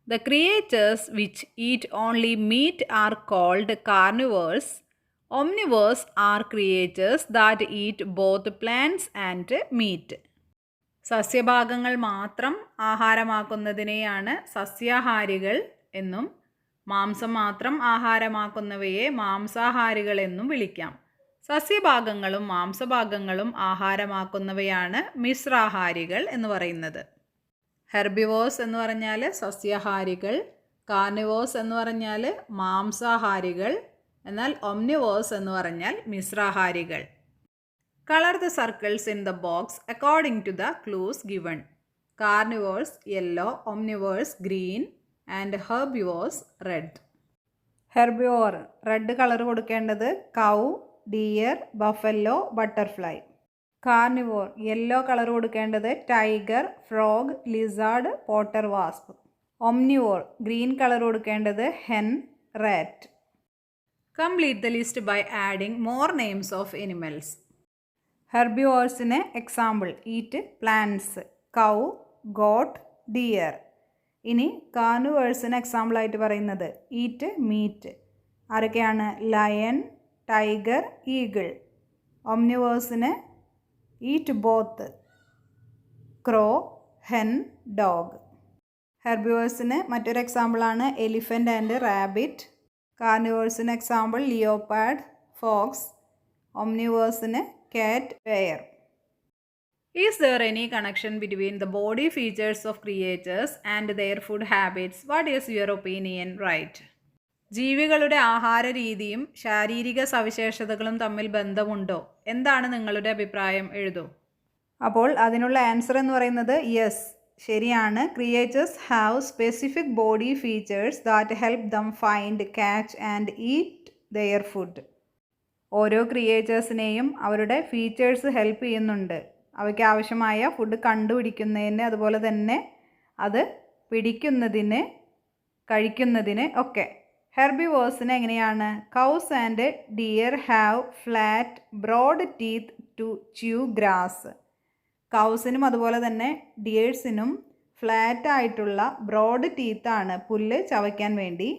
The creatures which eat only meat are called carnivores. Omnivores are creatures that eat both plants and meat. സസ്യഭാഗങ്ങൾ മാത്രം ആഹാരമാക്കുന്നതിനെയാണ് സസ്യാഹാരികൾ എന്നും മാംസം മാത്രം ആഹാരമാക്കുന്നവയെ മാംസാഹാരികൾ എന്നും വിളിക്കാം. സസ്യഭാഗങ്ങളും മാംസഭാഗങ്ങളും ആഹാരമാക്കുന്നവയാണ് മിശ്രാഹാരികൾ എന്ന് പറയുന്നത്. ഹെർബിവോസ് എന്ന് പറഞ്ഞാൽ സസ്യാഹാരികൾ, കാർണിവോസ് എന്ന് പറഞ്ഞാൽ മാംസാഹാരികൾ, എന്നാൽ ഒംനിവോസ് എന്ന് പറഞ്ഞാൽ മിശ്രാഹാരികൾ. Colour the circles in the box according to the clues given. Carnivores yellow, omnivores green and herbivores red. Herbivore red colour കൊടുക്കേണ്ടത് cow, deer, buffalo, butterfly. Carnivore yellow colour കൊടുക്കേണ്ടത് tiger, frog, lizard, potter wasp. Omnivore green colour കൊടുക്കേണ്ടത് hen, rat. Complete the list by adding more names of animals. ഹെർബിവോഴ്സിന് example eat plants, cow, goat, deer. ഇനി കാർണിവേഴ്സിന് എക്സാമ്പിളായിട്ട് പറയുന്നത് eat meat. ആരൊക്കെയാണ്? Lion, tiger, eagle. ഒംനിവേഴ്സിന് eat both, crow, hen, dog. ഹെർബിവേഴ്സിന് മറ്റൊരു എക്സാമ്പിളാണ് എലിഫൻ്റ് ആൻഡ് റാബിറ്റ്. കാർണിവേഴ്സിന് എക്സാമ്പിൾ ലിയോപാഡ്, ഫോക്സ്. ഒംനിവേഴ്സിന് cat, bear. Is there any connection between the body features of creatures and their food habits? What is your opinion? Right. ജീവികളുടെ ആഹാര രീതിയും ശാരീരിക സവിശേഷതകളും തമ്മിൽ ബന്ധമുണ്ടോ? എന്താണ് നിങ്ങളുടെ അഭിപ്രായം? എഴുതൂ. അപ്പോൾ അതിനുള്ള ആൻസർ എന്ന് പറയുന്നത് യെസ്, ശരിയാണ്. Creatures have specific body features that help them find, catch and eat there food. ഓരോ ക്രിയേച്ചേഴ്സിനെയും അവരുടെ ഫീച്ചേഴ്സ് ഹെൽപ്പ് ചെയ്യുന്നുണ്ട്, അവയ്ക്ക് ആവശ്യമായ ഫുഡ് കണ്ടുപിടിക്കുന്നതിന്, അതുപോലെ തന്നെ അത് പിടിക്കുന്നതിന്, കഴിക്കുന്നതിന് ഒക്കെ. ഹെർബിവോഴ്സിന് എങ്ങനെയാണ്? Cows and deer have flat broad teeth to chew grass. കൗസിനും അതുപോലെ തന്നെ ഡിയേഴ്സിനും ഫ്ലാറ്റ് ആയിട്ടുള്ള ബ്രോഡ് ടീത്താണ് പുല്ല് ചവയ്ക്കാൻ വേണ്ടി.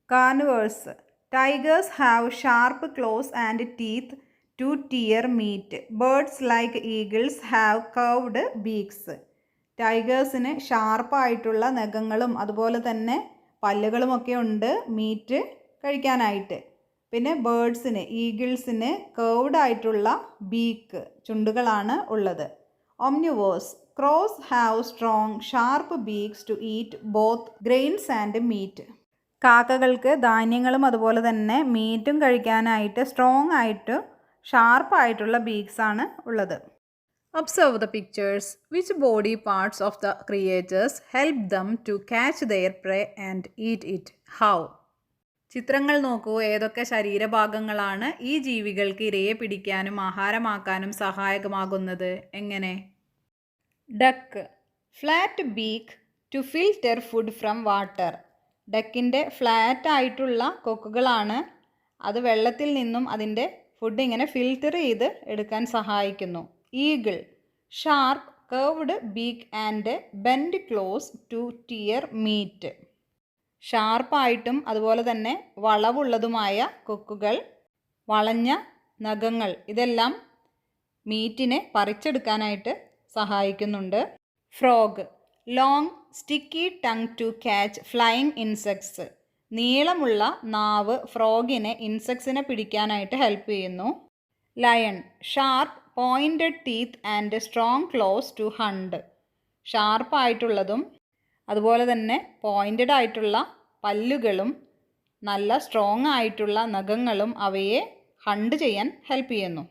Carnivores tigers have sharp claws and teeth to tear meat. Birds like eagles have curved beaks. ടൈഗേഴ്സിന് ഷാർപ്പായിട്ടുള്ള നഖങ്ങളും അതുപോലെ തന്നെ പല്ലുകളുമൊക്കെ ഉണ്ട് മീറ്റ് കഴിക്കാനായിട്ട്. പിന്നെ ബേർഡ്സിന്, ഈഗിൾസിന് കർവ്ഡ് ആയിട്ടുള്ള ബീക്ക്, ചുണ്ടുകളാണ് ഉള്ളത്. Omnivores crows have strong sharp beaks to eat both grains and meat. കാക്കകൾക്ക് ധാന്യങ്ങളും അതുപോലെ തന്നെ മീറ്റും കഴിക്കാനായിട്ട് സ്ട്രോങ് ആയിട്ട് ഷാർപ്പായിട്ടുള്ള ബീക്സാണ് ഉള്ളത്. Observe the pictures. Which body parts of the creatures help them to catch their prey and eat it? How? ചിത്രങ്ങൾ നോക്കൂ. ഏതൊക്കെ ശരീരഭാഗങ്ങളാണ് ഈ ജീവികൾക്ക് ഇരയെ പിടിക്കാനും ആഹാരമാക്കാനും സഹായകമാകുന്നത്? എങ്ങനെ? Duck flat beak to filter food from water. ഡക്കിൻ്റെ ഫ്ലാറ്റ് ആയിട്ടുള്ള കൊക്കുകളാണ് അത് വെള്ളത്തിൽ നിന്നും അതിൻ്റെ ഫുഡ് ഇങ്ങനെ ഫിൽറ്റർ ചെയ്ത് എടുക്കാൻ സഹായിക്കുന്നു. Eagle sharp curved beak and bend claws to tear meat. ഷാർപ്പായിട്ടും അതുപോലെ തന്നെ വളവുള്ളതുമായ കൊക്കുകൾ, വളഞ്ഞ നഖങ്ങൾ, ഇതെല്ലാം മീറ്റിനെ പറിച്ചെടുക്കാനായിട്ട് സഹായിക്കുന്നുണ്ട്. Frog long sticky tongue to catch flying insects. നീളമുള്ള നാവ് ഫ്രോഗിനെ ഇൻസെക്ട്സിനെ പിടിക്കാനായിട്ട് ഹെൽപ്പ് ചെയ്യുന്നു. Lion sharp pointed teeth and strong claws to hunt. ഷാർപ്പായിട്ടുള്ളതും അതുപോലെ തന്നെ പോയിൻറ്റഡ് ആയിട്ടുള്ള പല്ലുകളും നല്ല സ്ട്രോങ് ആയിട്ടുള്ള നഖങ്ങളും അവയെ ഹണ്ട് ചെയ്യാൻ ഹെൽപ്പ് ചെയ്യുന്നു.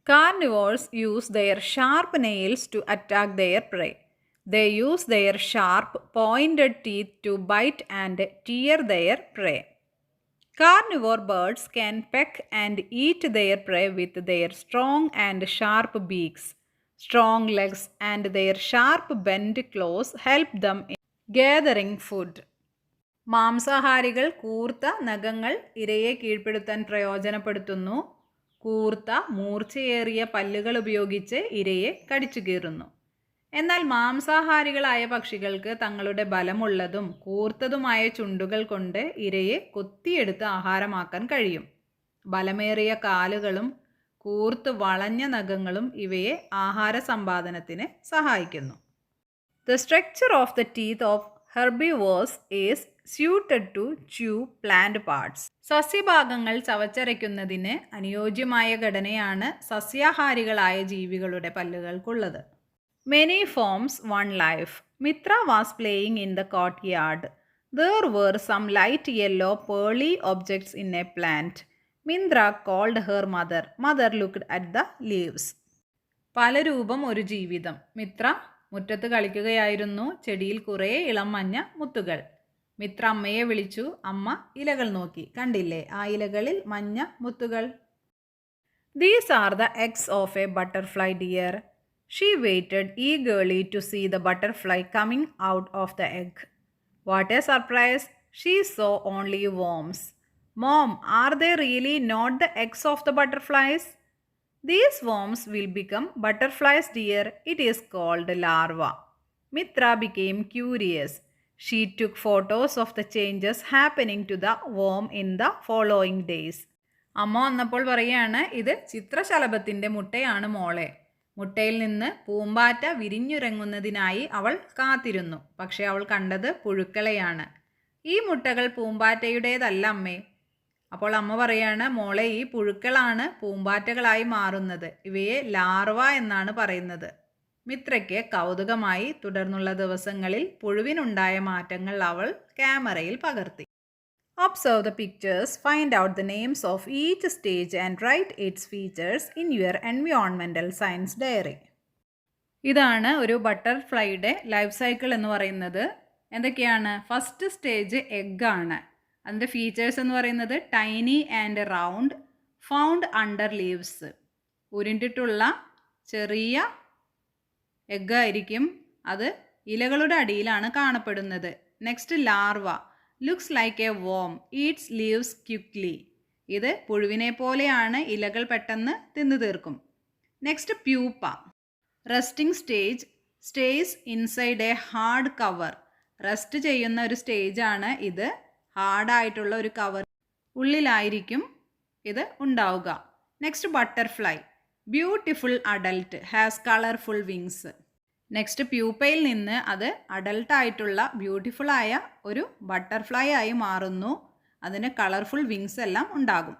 Carnivores use their sharp nails to attack their prey. They use their sharp, pointed teeth to bite and tear their prey. Carnivore birds can peck and eat their prey with their strong and sharp beaks. Strong legs and their sharp bent claws help them in gathering food. മാംസാഹാരികൾ കൂർത്ത നഖങ്ങൾ ഇരയെ കീഴ്പ്പെടുത്താൻ പ്രയോജനപ്പെടുത്തുന്നു. കൂർത്ത മൂർച്ചയേറിയ പല്ലുകൾ ഉപയോഗിച്ച് ഇരയെ കടിച്ചു കീറുന്നു. എന്നാൽ മാംസാഹാരികളായ പക്ഷികൾക്ക് തങ്ങളുടെ ബലമുള്ളതും കൂർത്തതുമായ ചുണ്ടുകൾ കൊണ്ട് ഇരയെ കൊത്തിയെടുത്ത് ആഹാരമാക്കാൻ കഴിയും. ബലമേറിയ കാലുകളും കൂർത്ത് വളഞ്ഞ നഖങ്ങളും ഇവയെ ആഹാര സമ്പാദനത്തിന് സഹായിക്കുന്നു. The structure of the teeth of herbivores is suited to chew plant parts. സസ്യഭാഗങ്ങൾ ചവച്ചരയ്ക്കുന്നതിന് അനുയോജ്യമായ ഘടനയാണ് സസ്യാഹാരികളായ ജീവികളുടെ പല്ലുകൾക്കുള്ളത്. Many forms, one life. Mitra was playing in the courtyard. There were some light yellow pearly objects in a plant. Mindra called her mother. Mother looked at the leaves. പല രൂപം ഒരു ജീവിതം. മിത്ര മുറ്റത്ത് കളിക്കുകയായിരുന്നു. ചെടിയിൽ കുറേ ഇളം മഞ്ഞ മുത്തുകൾ. മിത്ര അമ്മയെ വിളിച്ചു. അമ്മ ഇലകൾ നോക്കി. കണ്ടില്ലേ ആ ഇലകളിൽ മഞ്ഞ മുത്തുകൾ. These are the eggs of a butterfly, dear. She waited eagerly to see the butterfly coming out of the egg. What a surprise! She saw only worms. Mom, are they really not the eggs of the butterflies? These worms will become butterflies, dear. It is called larva. Mitra became curious. She took photos of the changes happening to the worm in the following days. അമ്മ വന്നപ്പോൾ പറയുകയാണ്, ഇത് ചിത്രശലഭത്തിൻ്റെ മുട്ടയാണ് മോളെ. മുട്ടയിൽ നിന്ന് പൂമ്പാറ്റ വിരിഞ്ഞുറങ്ങുന്നതിനായി അവൾ കാത്തിരുന്നു. പക്ഷേ അവൾ കണ്ടത് പുഴുക്കളെയാണ്. ഈ മുട്ടകൾ പൂമ്പാറ്റയുടേതല്ല അമ്മേ. അപ്പോൾ അമ്മ പറയാണ്, മോളെ ഈ പുഴുക്കളാണ് പൂമ്പാറ്റകളായി മാറുന്നത്. ഇവയെ ലാർവ എന്നാണ് പറയുന്നത്. മിത്രയ്ക്ക് കൗതുകമായി. തുടർന്നുള്ള ദിവസങ്ങളിൽ പുഴുവിനുണ്ടായ മാറ്റങ്ങൾ അവൾ ക്യാമറയിൽ പകർത്തി. Observe the pictures, find out the names of each stage and write its features in your environmental science diary. ഇതാണ് ഒരു ബട്ടർഫ്ലൈയുടെ ലൈഫ് സൈക്കിൾ എന്ന് പറയുന്നത്. എന്തൊക്കെയാണ്? ഫസ്റ്റ് സ്റ്റേജ് എഗ് ആണ്. അതിൻ്റെ ഫീച്ചേഴ്സ് എന്ന് പറയുന്നത് tiny and round, found under leaves. ഉരുണ്ടിട്ടുള്ള ചെറിയ എഗ് ആയിരിക്കും. അത് ഇലകളുടെ അടിയിലാണ് കാണപ്പെടുന്നത്. Next larva. Looks like a worm, eats leaves quickly. ഇത് പുഴുവിനെ പോലെയാണ്, ഇലകൾ പെട്ടെന്ന് തിന്നു തീർക്കും. Next pupa. Resting stage, stays inside a hard cover. Rest ചെയ്യുന്ന ഒരു സ്റ്റേജാണ് ഇത്. ഹാർഡായിട്ടുള്ള ഒരു കവർ ഉള്ളിലായിരിക്കും ഇത് ഉണ്ടാവുക. Next butterfly. Beautiful adult, has colourful wings. Next പ്യൂപ്പയിൽ നിന്ന് അത് അഡൽട്ടായിട്ടുള്ള ബ്യൂട്ടിഫുള്ളായ ഒരു ബട്ടർഫ്ലൈ ആയി മാറുന്നു. അതിന് കളർഫുൾ വിങ്സ് എല്ലാം ഉണ്ടാകും.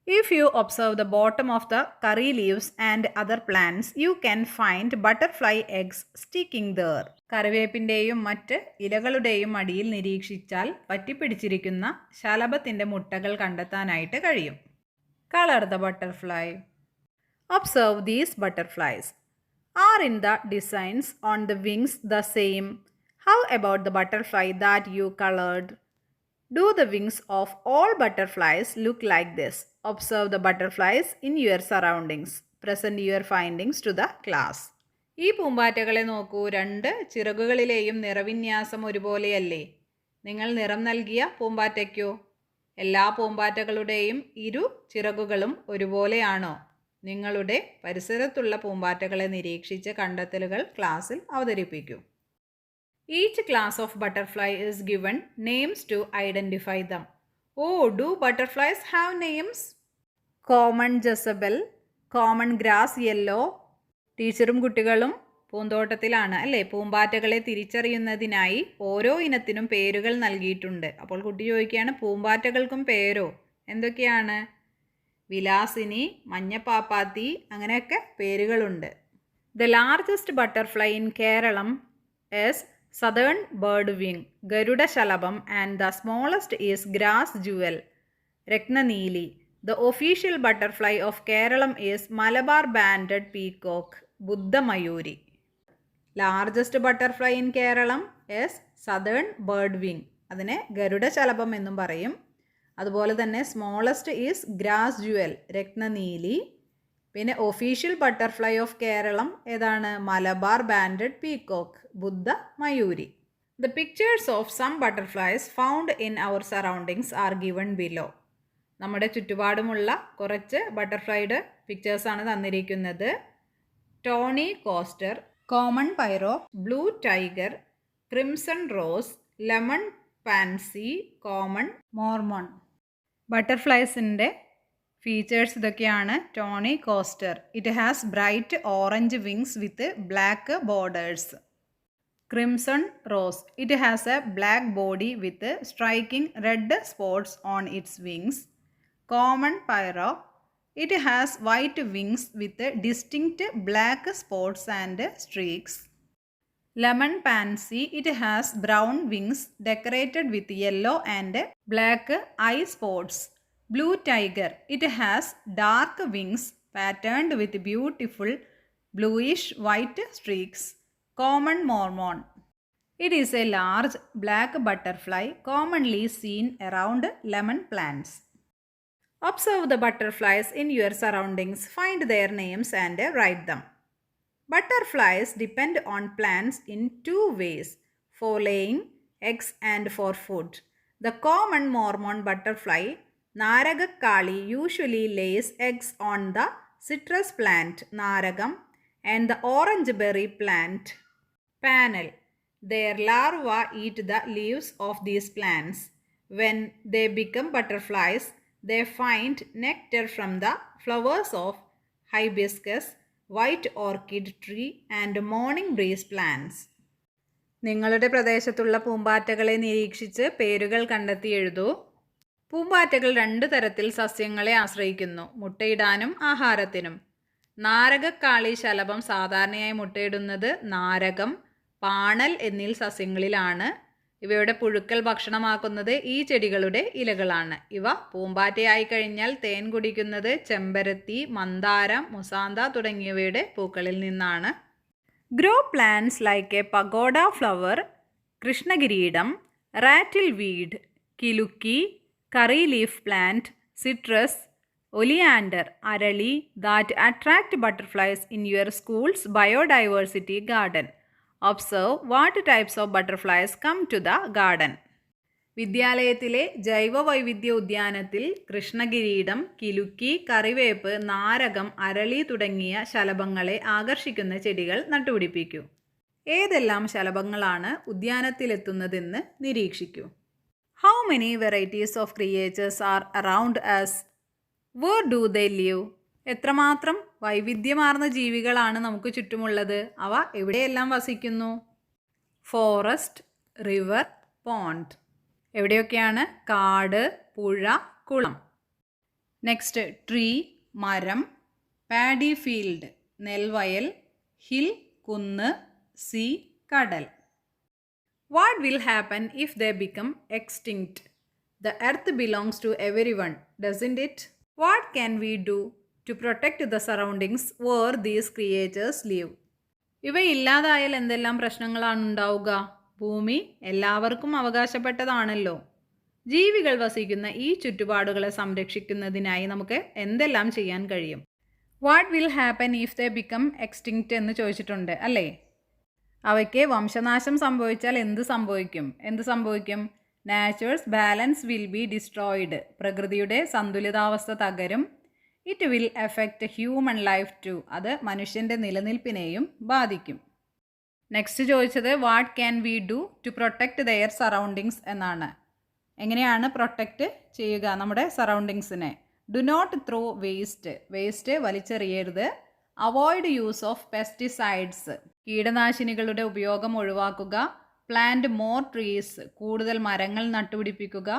If you observe the bottom of the curry leaves and other plants, you can find butterfly eggs sticking there. കറിവേപ്പിൻ്റെയും മറ്റ് ഇലകളുടെയും അടിയിൽ നിരീക്ഷിച്ചാൽ പറ്റിപ്പിടിച്ചിരിക്കുന്ന ശലഭത്തിൻ്റെ മുട്ടകൾ കണ്ടെത്താനായിട്ട് കഴിയും. Color the butterfly. Observe these butterflies. Are in the designs on the wings the same? How about the butterfly that you colored? Do the wings of all butterflies look like this? Observe the butterflies in your surroundings. Present your findings to the class. ഈ പൂമ്പാറ്റകളെ നോക്കൂ, രണ്ട് ചിറകുകളിലെയും നിറവിന്യാസം ഒരുപോലെയല്ലേ? നിങ്ങൾ നിറം നൽകിയ പൂമ്പാറ്റയ്ക്കോ? എല്ലാ പൂമ്പാറ്റകളുടെയും ഇരു ചിറകുകളും ഒരുപോലെയാണോ? നിങ്ങളുടെ പരിസരത്തുള്ള പൂമ്പാറ്റകളെ നിരീക്ഷിച്ച് കണ്ടെത്തലുകൾ ക്ലാസ്സിൽ അവതരിപ്പിക്കൂ. Each class of butterfly is given names to identify them. Oh, do butterflies have names? Common Jezebel, common grass yellow. ടീച്ചറും കുട്ടികളും പൂന്തോട്ടത്തിലാണ് അല്ലേ? പൂമ്പാറ്റകളെ തിരിച്ചറിയുന്നതിനായി ഓരോ ഇനത്തിനും പേരുകൾ നൽകിയിട്ടുണ്ട്. അപ്പോൾ കുട്ടി ചോദിക്കുകയാണ്, പൂമ്പാറ്റകൾക്കും പേരോ? എന്തൊക്കെയാണ്? വിലാസിനി, മഞ്ഞപ്പാപ്പാത്തി, അങ്ങനെയൊക്കെ പേരുകളുണ്ട്. The largest butterfly in Kerala is Southern Birdwing, Garuda Shalabam, and the smallest is Grass Jewel, Ratnaneeli. The official butterfly of Kerala is Malabar Banded Peacock, Buddha Mayuri. Largest butterfly in Kerala is Southern Birdwing. അതിനെ ഗരുഡ ശലഭം എന്നും പറയും. അതുപോലെ തന്നെ smallest is grass Jual, രത്നനീലി. പിന്നെ official butterfly of Keralam ഏതാണ്? Malabar banded peacock, Buddha Mayuri. The pictures of some butterflies found in our surroundings are given below. നമ്മുടെ ചുറ്റുപാടുമുള്ള കുറച്ച് ബട്ടർഫ്ലൈയുടെ പിക്ചേഴ്സാണ് തന്നിരിക്കുന്നത്. Tawny coster, common pierrot, blue tiger, crimson rose, lemon pansy, common Mormon. ബട്ടർഫ്ലൈസിൻ്റെ features ഇതൊക്കെയാണ്. Tawny coster, it has bright orange wings with black borders. Crimson rose, it has a black body with striking red spots on its wings. Common pierrot, it has white wings with distinct black spots and streaks. Lemon pansy, it has brown wings decorated with yellow and black eye spots. Blue tiger, it has dark wings patterned with beautiful bluish white streaks. Common mormon, it is a large black butterfly commonly seen around lemon plants. Observe the butterflies in your surroundings, find their names and write them. Butterflies depend on plants in two ways, for laying eggs and for food. The common mormon butterfly Naragakali usually lays eggs on the citrus plant Naragam and the orange berry plant Panel. Their larvae eat the leaves of these plants. When they become butterflies, they find nectar from the flowers of hibiscus, white orchid tree and morning breeze plants. നിങ്ങളുടെ പ്രദേശത്തുള്ള പൂമ്പാറ്റകളെ നിരീക്ഷിച്ച് പേരുകൾ കണ്ടെത്തി എഴുതൂ. പൂമ്പാറ്റകൾ രണ്ട് തരത്തിൽ സസ്യങ്ങളെ ആശ്രയിക്കുന്നു, മുട്ടയിടാനും ആഹാരത്തിനും. നാരകക്കാളി ശലഭം സാധാരണയായി മുട്ടയിടുന്നത് നാരകം, പാണൽ എന്നീ സസ്യങ്ങളിലാണ്. ഇവയുടെ പുഴുക്കൾ ഭക്ഷണമാക്കുന്നത് ഈ ചെടികളുടെ ഇലകളാണ്. ഇവ പൂമ്പാറ്റയായി കഴിഞ്ഞാൽ തേൻ കുടിക്കുന്നത് ചെമ്പരത്തി, മന്ദാരം, മുസാന്ത തുടങ്ങിയവയുടെ പൂക്കളിൽ നിന്നാണ്. Grow plants like a pagoda flower, കൃഷ്ണകിരീടം, റാറ്റിൽ വീഡ്, കിലുക്കി, curry leaf plant, citrus, oleander, arali that attract butterflies in your school's biodiversity garden. Observe what types of butterflies come to the garden. വിദ്യാലയത്തിലെ ജൈവവൈവിധ്യ ഉദ്യാനത്തിൽ കൃഷ്ണകിരീടം, കിലുക്കി, കറിവേപ്പ്, നാരകം, അരളി തുടങ്ങിയ ശലഭങ്ങളെ ആകർഷിക്കുന്ന ചെടികൾ നട്ടുപിടിപ്പിക്കൂ. ഏതെല്ലാം ശലഭങ്ങളാണ് ഉദ്യാനത്തിലെത്തുന്നതെന്ന് നിരീക്ഷിക്കൂ. How many varieties of creatures are around us? Where do they live? എത്രമാത്രം വൈവിധ്യമാർന്ന ജീവികളാണ് നമുക്ക് ചുറ്റുമുള്ളത്? അവ എവിടെയെല്ലാം വസിക്കുന്നു? Forest, river, pond. എവിടെയൊക്കെയാണ്? കാട്, പുഴ, കുളം. നെക്സ്റ്റ്, ട്രീ, മരം, പാഡി ഫീൽഡ്, നെൽവയൽ, ഹിൽ, കുന്ന്, സീ, കടൽ. What will happen if they become extinct? The earth belongs to everyone, doesn't it? What can we do to protect the surroundings where these creatures live? ഇവ ഇല്ലാതായാൽ എന്തെല്ലാം പ്രശ്നങ്ങളാണ് ഉണ്ടാവുക? ഭൂമി എല്ലാവർക്കും അവകാശപ്പെട്ടതാണല്ലോ. ജീവികൾ വസിക്കുന്ന ഈ ചുറ്റുപാടുകളെ സംരക്ഷിക്കുന്നതിനായി നമുക്ക് എന്തെല്ലാം ചെയ്യാൻ കഴിയും? What will happen if they become extinct എന്ന് ചോദിച്ചിട്ടുണ്ട് അല്ലേ? അവയ്ക്ക് വംശനാശം സംഭവിച്ചാൽ എന്ത് സംഭവിക്കും? Naturals balance will be destroyed. പ്രകൃതിയുടെ സന്തുലിതാവസ്ഥ തകരും. It will effect human life too. അത് മനുഷ്യൻ്റെ നിലനിൽപ്പിനെയും ബാധിക്കും. നെക്സ്റ്റ് ചോദിച്ചത് what can we do to protect their surroundings എന്നാണ്. എങ്ങനെയാണ് പ്രൊട്ടക്റ്റ് ചെയ്യുക നമ്മുടെ സറൗണ്ടിങ്സിനെ? ഡു നോട്ട് ത്രോ വേസ്റ്റ് വലിച്ചെറിയരുത്. അവോയ്ഡ് യൂസ് ഓഫ് പെസ്റ്റിസൈഡ്സ്, കീടനാശിനികളുടെ ഉപയോഗം ഒഴിവാക്കുക. പ്ലാന്റ് മോർ ട്രീസ്, കൂടുതൽ മരങ്ങൾ നട്ടുപിടിപ്പിക്കുക.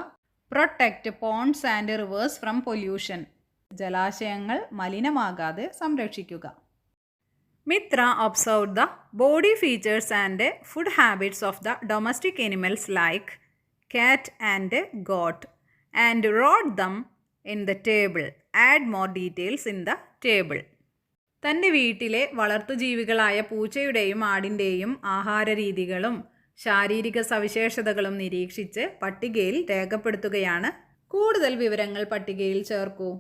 Protect ponds and rivers from pollution, ജലാശയങ്ങൾ മലിനമാകാതെ സംരക്ഷിക്കുക. Mitra observed the body features and food habits of the domestic animals like cat and goat and wrote them in the table. Add more details in the table. തൻ്റെ വീട്ടിലെ വളർത്തുജീവികളായ പൂച്ചയുടെയും ആടിൻ്റെയും ആഹാര രീതികളും ശാരീരിക സവിശേഷതകളും നിരീക്ഷിച്ച് പട്ടികയിൽ രേഖപ്പെടുത്തുകയാണ്. കൂടുതൽ വിവരങ്ങൾ പട്ടികയിൽ ചേർക്കൂ.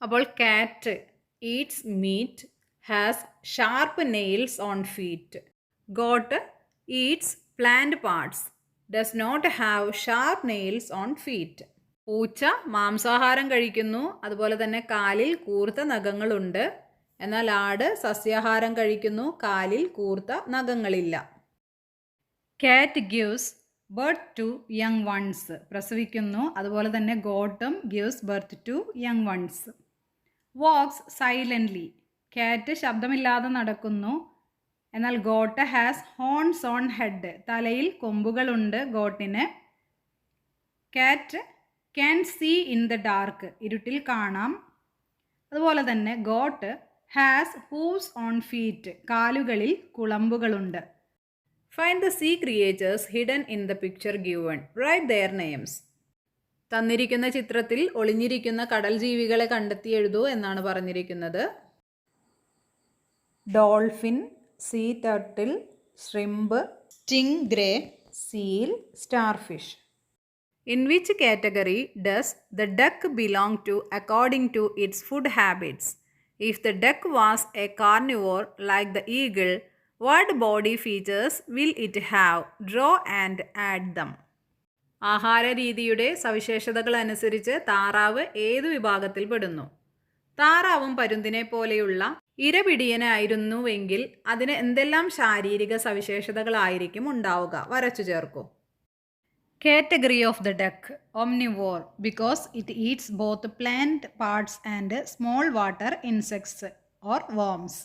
അപ്പോൾ cat eats meat, has sharp nails on feet. Goat eats plant parts, does not have sharp nails on feet. പൂച്ച മാംസാഹാരം കഴിക്കുന്നു, അതുപോലെ തന്നെ കാലിൽ കൂർത്ത നഖങ്ങളുണ്ട്. എന്നാൽ ആട് സസ്യാഹാരം കഴിക്കുന്നു, കാലിൽ കൂർത്ത നഖങ്ങളില്ല. Cat gives birth to young ones, പ്രസവിക്കുന്നു. അതുപോലെ തന്നെ ഗോട്ടും gives birth to young ones. Walks silently, cat ശബ്ദമില്ലാതെ നടക്കുന്നു. എന്നാൽ goat has horns on head, തലയിൽ കൊമ്പുകളുണ്ട് ഗോട്ടിന്. Cat can see in the dark, ഇരുട്ടിൽ കാണാം. അതുപോലെ തന്നെ goat has hooves on feet, കാലുകളിൽ കുളമ്പുകളുണ്ട്. Find the sea creatures hidden in the picture given. Write their names. തന്നിരിക്കുന്ന ചിത്രത്തിൽ ഒളിഞ്ഞിരിക്കുന്ന കടൽ ജീവികളെ കണ്ടെത്തി എഴുതൂ എന്നാണ് പറഞ്ഞിരിക്കുന്നത്. Dolphin, sea turtle, shrimp, stingray, seal, starfish. In which category does the duck belong to according to its food habits? If the duck was a carnivore like the eagle, what body features will it have? Draw and add them. ആഹാര രീതിയുടെ സവിശേഷതകൾ അനുസരിച്ച് താറാവ് ഏതു വിഭാഗത്തിൽ പെടുന്നു? താറാവും പരുന്തിനെ പോലെയുള്ള ഇരപിടിയനായിരുന്നുവെങ്കിൽ അതിന് എന്തെല്ലാം ശാരീരിക സവിശേഷതകളായിരിക്കും ഉണ്ടാവുക? വരച്ചു ചേർക്കൂ. Category of the duck, omnivore, because it eats both plant parts and small water insects or worms.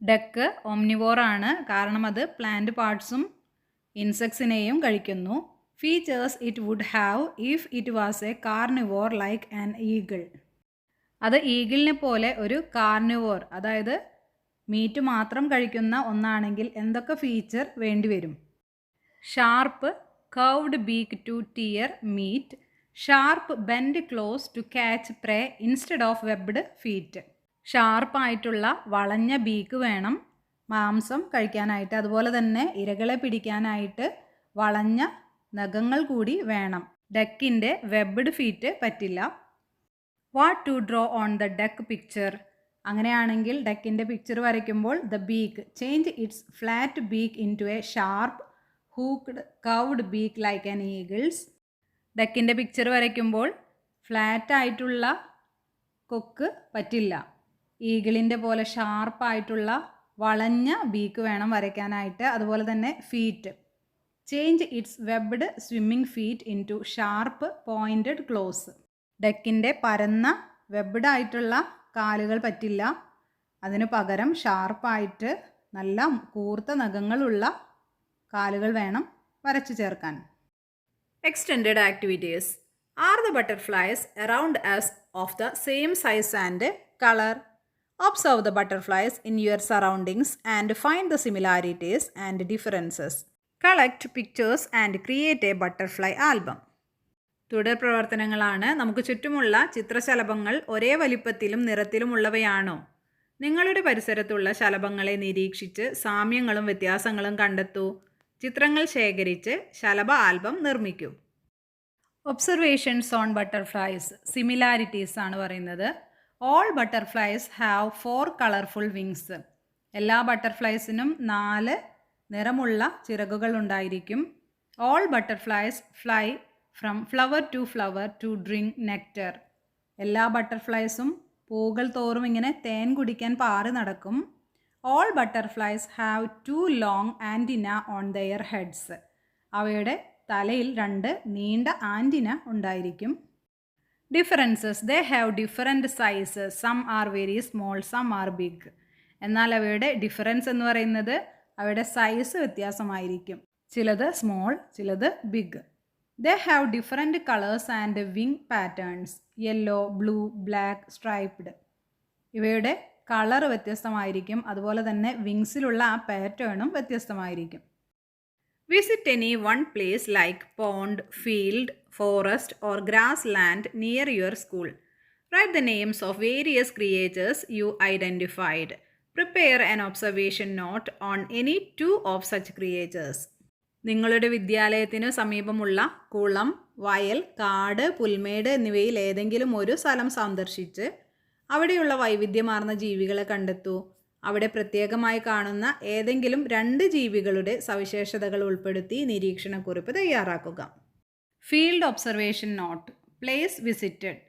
Duck omnivore ആണ്, കാരണം അത് പ്ലാന്റ് പാർട്സും ഇൻസെക്ട്സിനെയും കഴിക്കുന്നു. Features it would have if it was a carnivore like an eagle. അത് ഈഗിളിനെ പോലെ ഒരു കാർണിവോർ, അതായത് മീറ്റ് മാത്രം കഴിക്കുന്ന ഒന്നാണെങ്കിൽ എന്തൊക്കെ ഫീച്ചർ വേണ്ടിവരും? Sharp curved beak to tear meat, sharp bent claws to catch prey instead of webbed feet. ഷാർപ്പായിട്ടുള്ള വളഞ്ഞ ബീക്ക് വേണം മാംസം കഴിക്കാനായിട്ട്, അതുപോലെ തന്നെ ഇരകളെ പിടിക്കാനായിട്ട് വളഞ്ഞ നഖങ്ങൾ കൂടി വേണം. ഡക്കിൻ്റെ വെബ്ഡ് ഫീറ്റ് പറ്റില്ല. What to draw on the duck picture? അങ്ങനെയാണെങ്കിൽ ഡക്കിൻ്റെ പിക്ചർ വരയ്ക്കുമ്പോൾ the beak change its flat beak into a sharp hooked curved beak like an eagle's. ഡക്കിൻ്റെ പിക്ചർ വരയ്ക്കുമ്പോൾ ഫ്ലാറ്റായിട്ടുള്ള കൊക്ക് പറ്റില്ല. ഈഗിളിൻ്റെ പോലെ ഷാർപ്പായിട്ടുള്ള വളഞ്ഞ ബീക്ക് വേണം വരയ്ക്കാനായിട്ട്. അതുപോലെ തന്നെ feet change its webbed swimming feet into sharp pointed claws. ഡക്കിൻ്റെ പരന്ന വെബ്ഡ് ആയിട്ടുള്ള കാലുകൾ പറ്റില്ല, അതിന് പകരം ഷാർപ്പായിട്ട് നല്ല കൂർത്ത നഖങ്ങളുള്ള കാലുകൾ വേണം വരച്ചു ചേർക്കാൻ. Extended activities. Are the butterflies around us of the same size and colour? Observe the butterflies in your surroundings and find the similarities and differences. Collect pictures and create A butterfly album. തുടർ പ്രവർത്തനങ്ങളാണ്. നമുക്ക് ചുറ്റുമുള്ള ചിത്രശലഭങ്ങൾ ഒരേ വലിപ്പത്തിലും നിറത്തിലുമുള്ളവയാണോ? നിങ്ങളുടെ പരിസരത്തുള്ള ശലഭങ്ങളെ നിരീക്ഷിച്ച് സാമ്യങ്ങളും വ്യത്യാസങ്ങളും കണ്ടെത്തൂ. ചിത്രങ്ങൾ ശേഖരിച്ച് ശലഭ ആൽബം നിർമ്മിക്കൂ. Observations on butterflies. സിമിലാരിറ്റീസ് ആണ് പറയുന്നത്. All butterflies have 4 colourful wings. എല്ലാ ബട്ടർഫ്ലൈസിനും 4 നിറമുള്ള ചിറകുകൾ ഉണ്ടായിരിക്കും. All butterflies fly from flower to drink nectar. എല്ലാ ബട്ടർഫ്ലൈസും പൂകൾ തോറും ഇങ്ങനെ തേൻ കുടിക്കാൻ പാറി നടക്കും. All butterflies have 2 long antenna on their heads. അവയുടെ തലയിൽ 2 നീണ്ട ആൻറ്റിന ഉണ്ടായിരിക്കും. Differences, they have different sizes, some are very small, some are big. എന്നാൽ അവയുടെ ഡിഫറൻസ് എന്ന് പറയുന്നത് അവയുടെ സൈസ് വ്യത്യാസമായിരിക്കും. ചിലത് സ്മോൾ, ചിലത് big. They have different colours and wing patterns, yellow, blue, black, striped. ഇവയുടെ കളർ വ്യത്യസ്തമായിരിക്കും, അതുപോലെ തന്നെ വിങ്സിലുള്ള ആ പാറ്റേണും വ്യത്യസ്തമായിരിക്കും. Visit any one place like pond, field, forest or grassland near your school. Write the names of various creatures you identified. Prepare an observation note on any 2 of such creatures. നിങ്ങളുടെ വിദ്യാലയത്തിനു സമീപമുള്ള കുളം, വയൽ, കാട്, പുൽമേട് എന്നിവയിൽ ഏതെങ്കിലും ഒരു സ്ഥലം സന്ദർശിച്ച് അവിടെയുള്ള വൈവിധ്യമാർന്ന ജീവികളെ കണ്ടെത്തൂ. അവിടെ പ്രത്യേകമായി കാണുന്ന ഏതെങ്കിലും 2 ജീവികളുടെ സവിശേഷതകൾ ഉൾപ്പെടുത്തി നിരീക്ഷണക്കുറിപ്പ് തയ്യാറാക്കുക. Field observation note. Place visited,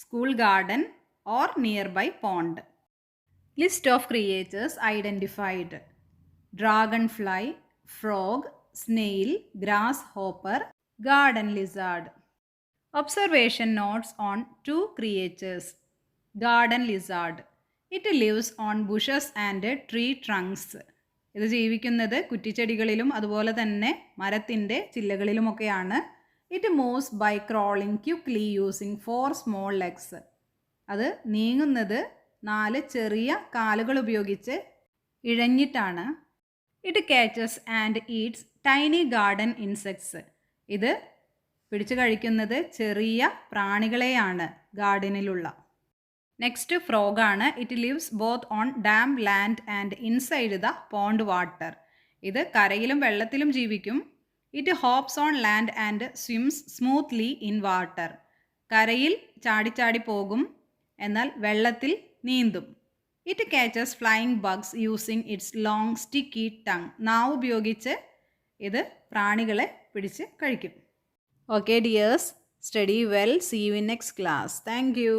school garden or nearby pond. List of creatures identified. Dragonfly, frog, snail, grasshopper, garden lizard. Observation notes on 2 creatures. Garden lizard. It lives on bushes and tree trunks. ഇത് ജീവിക്കുന്നത് കുറ്റിച്ചെടികളിലും അതുപോലെ തന്നെ മരത്തിൻ്റെ ചില്ലകളിലുമൊക്കെയാണ്. It moves by crawling quickly using 4 small legs. അത് നീങ്ങുന്നത് 4 ചെറിയ കാലുകൾ ഉപയോഗിച്ച് ഇഴഞ്ഞിട്ടാണ്. It catches and eats tiny garden insects. ഇത് പിടിച്ചു കഴിക്കുന്നത് ചെറിയ പ്രാണികളെയാണ് ഗാർഡനിലുള്ള. നെക്സ്റ്റ് ഫ്രോഗാണ്. It lives both on dam, land and inside the pond water. ഇത് കരയിലും വെള്ളത്തിലും ജീവിക്കും. It hops on land and swims smoothly in water. കരയിൽ ചാടിച്ചാടി പോകും, എന്നാൽ വെള്ളത്തിൽ നീന്തും. It catches flying bugs using its long sticky tongue. നാവ് ഉപയോഗിച്ച് ഇത് പ്രാണികളെ പിടിച്ച് കഴിക്കും. Okay dears, study well. See you in next class. Thank U.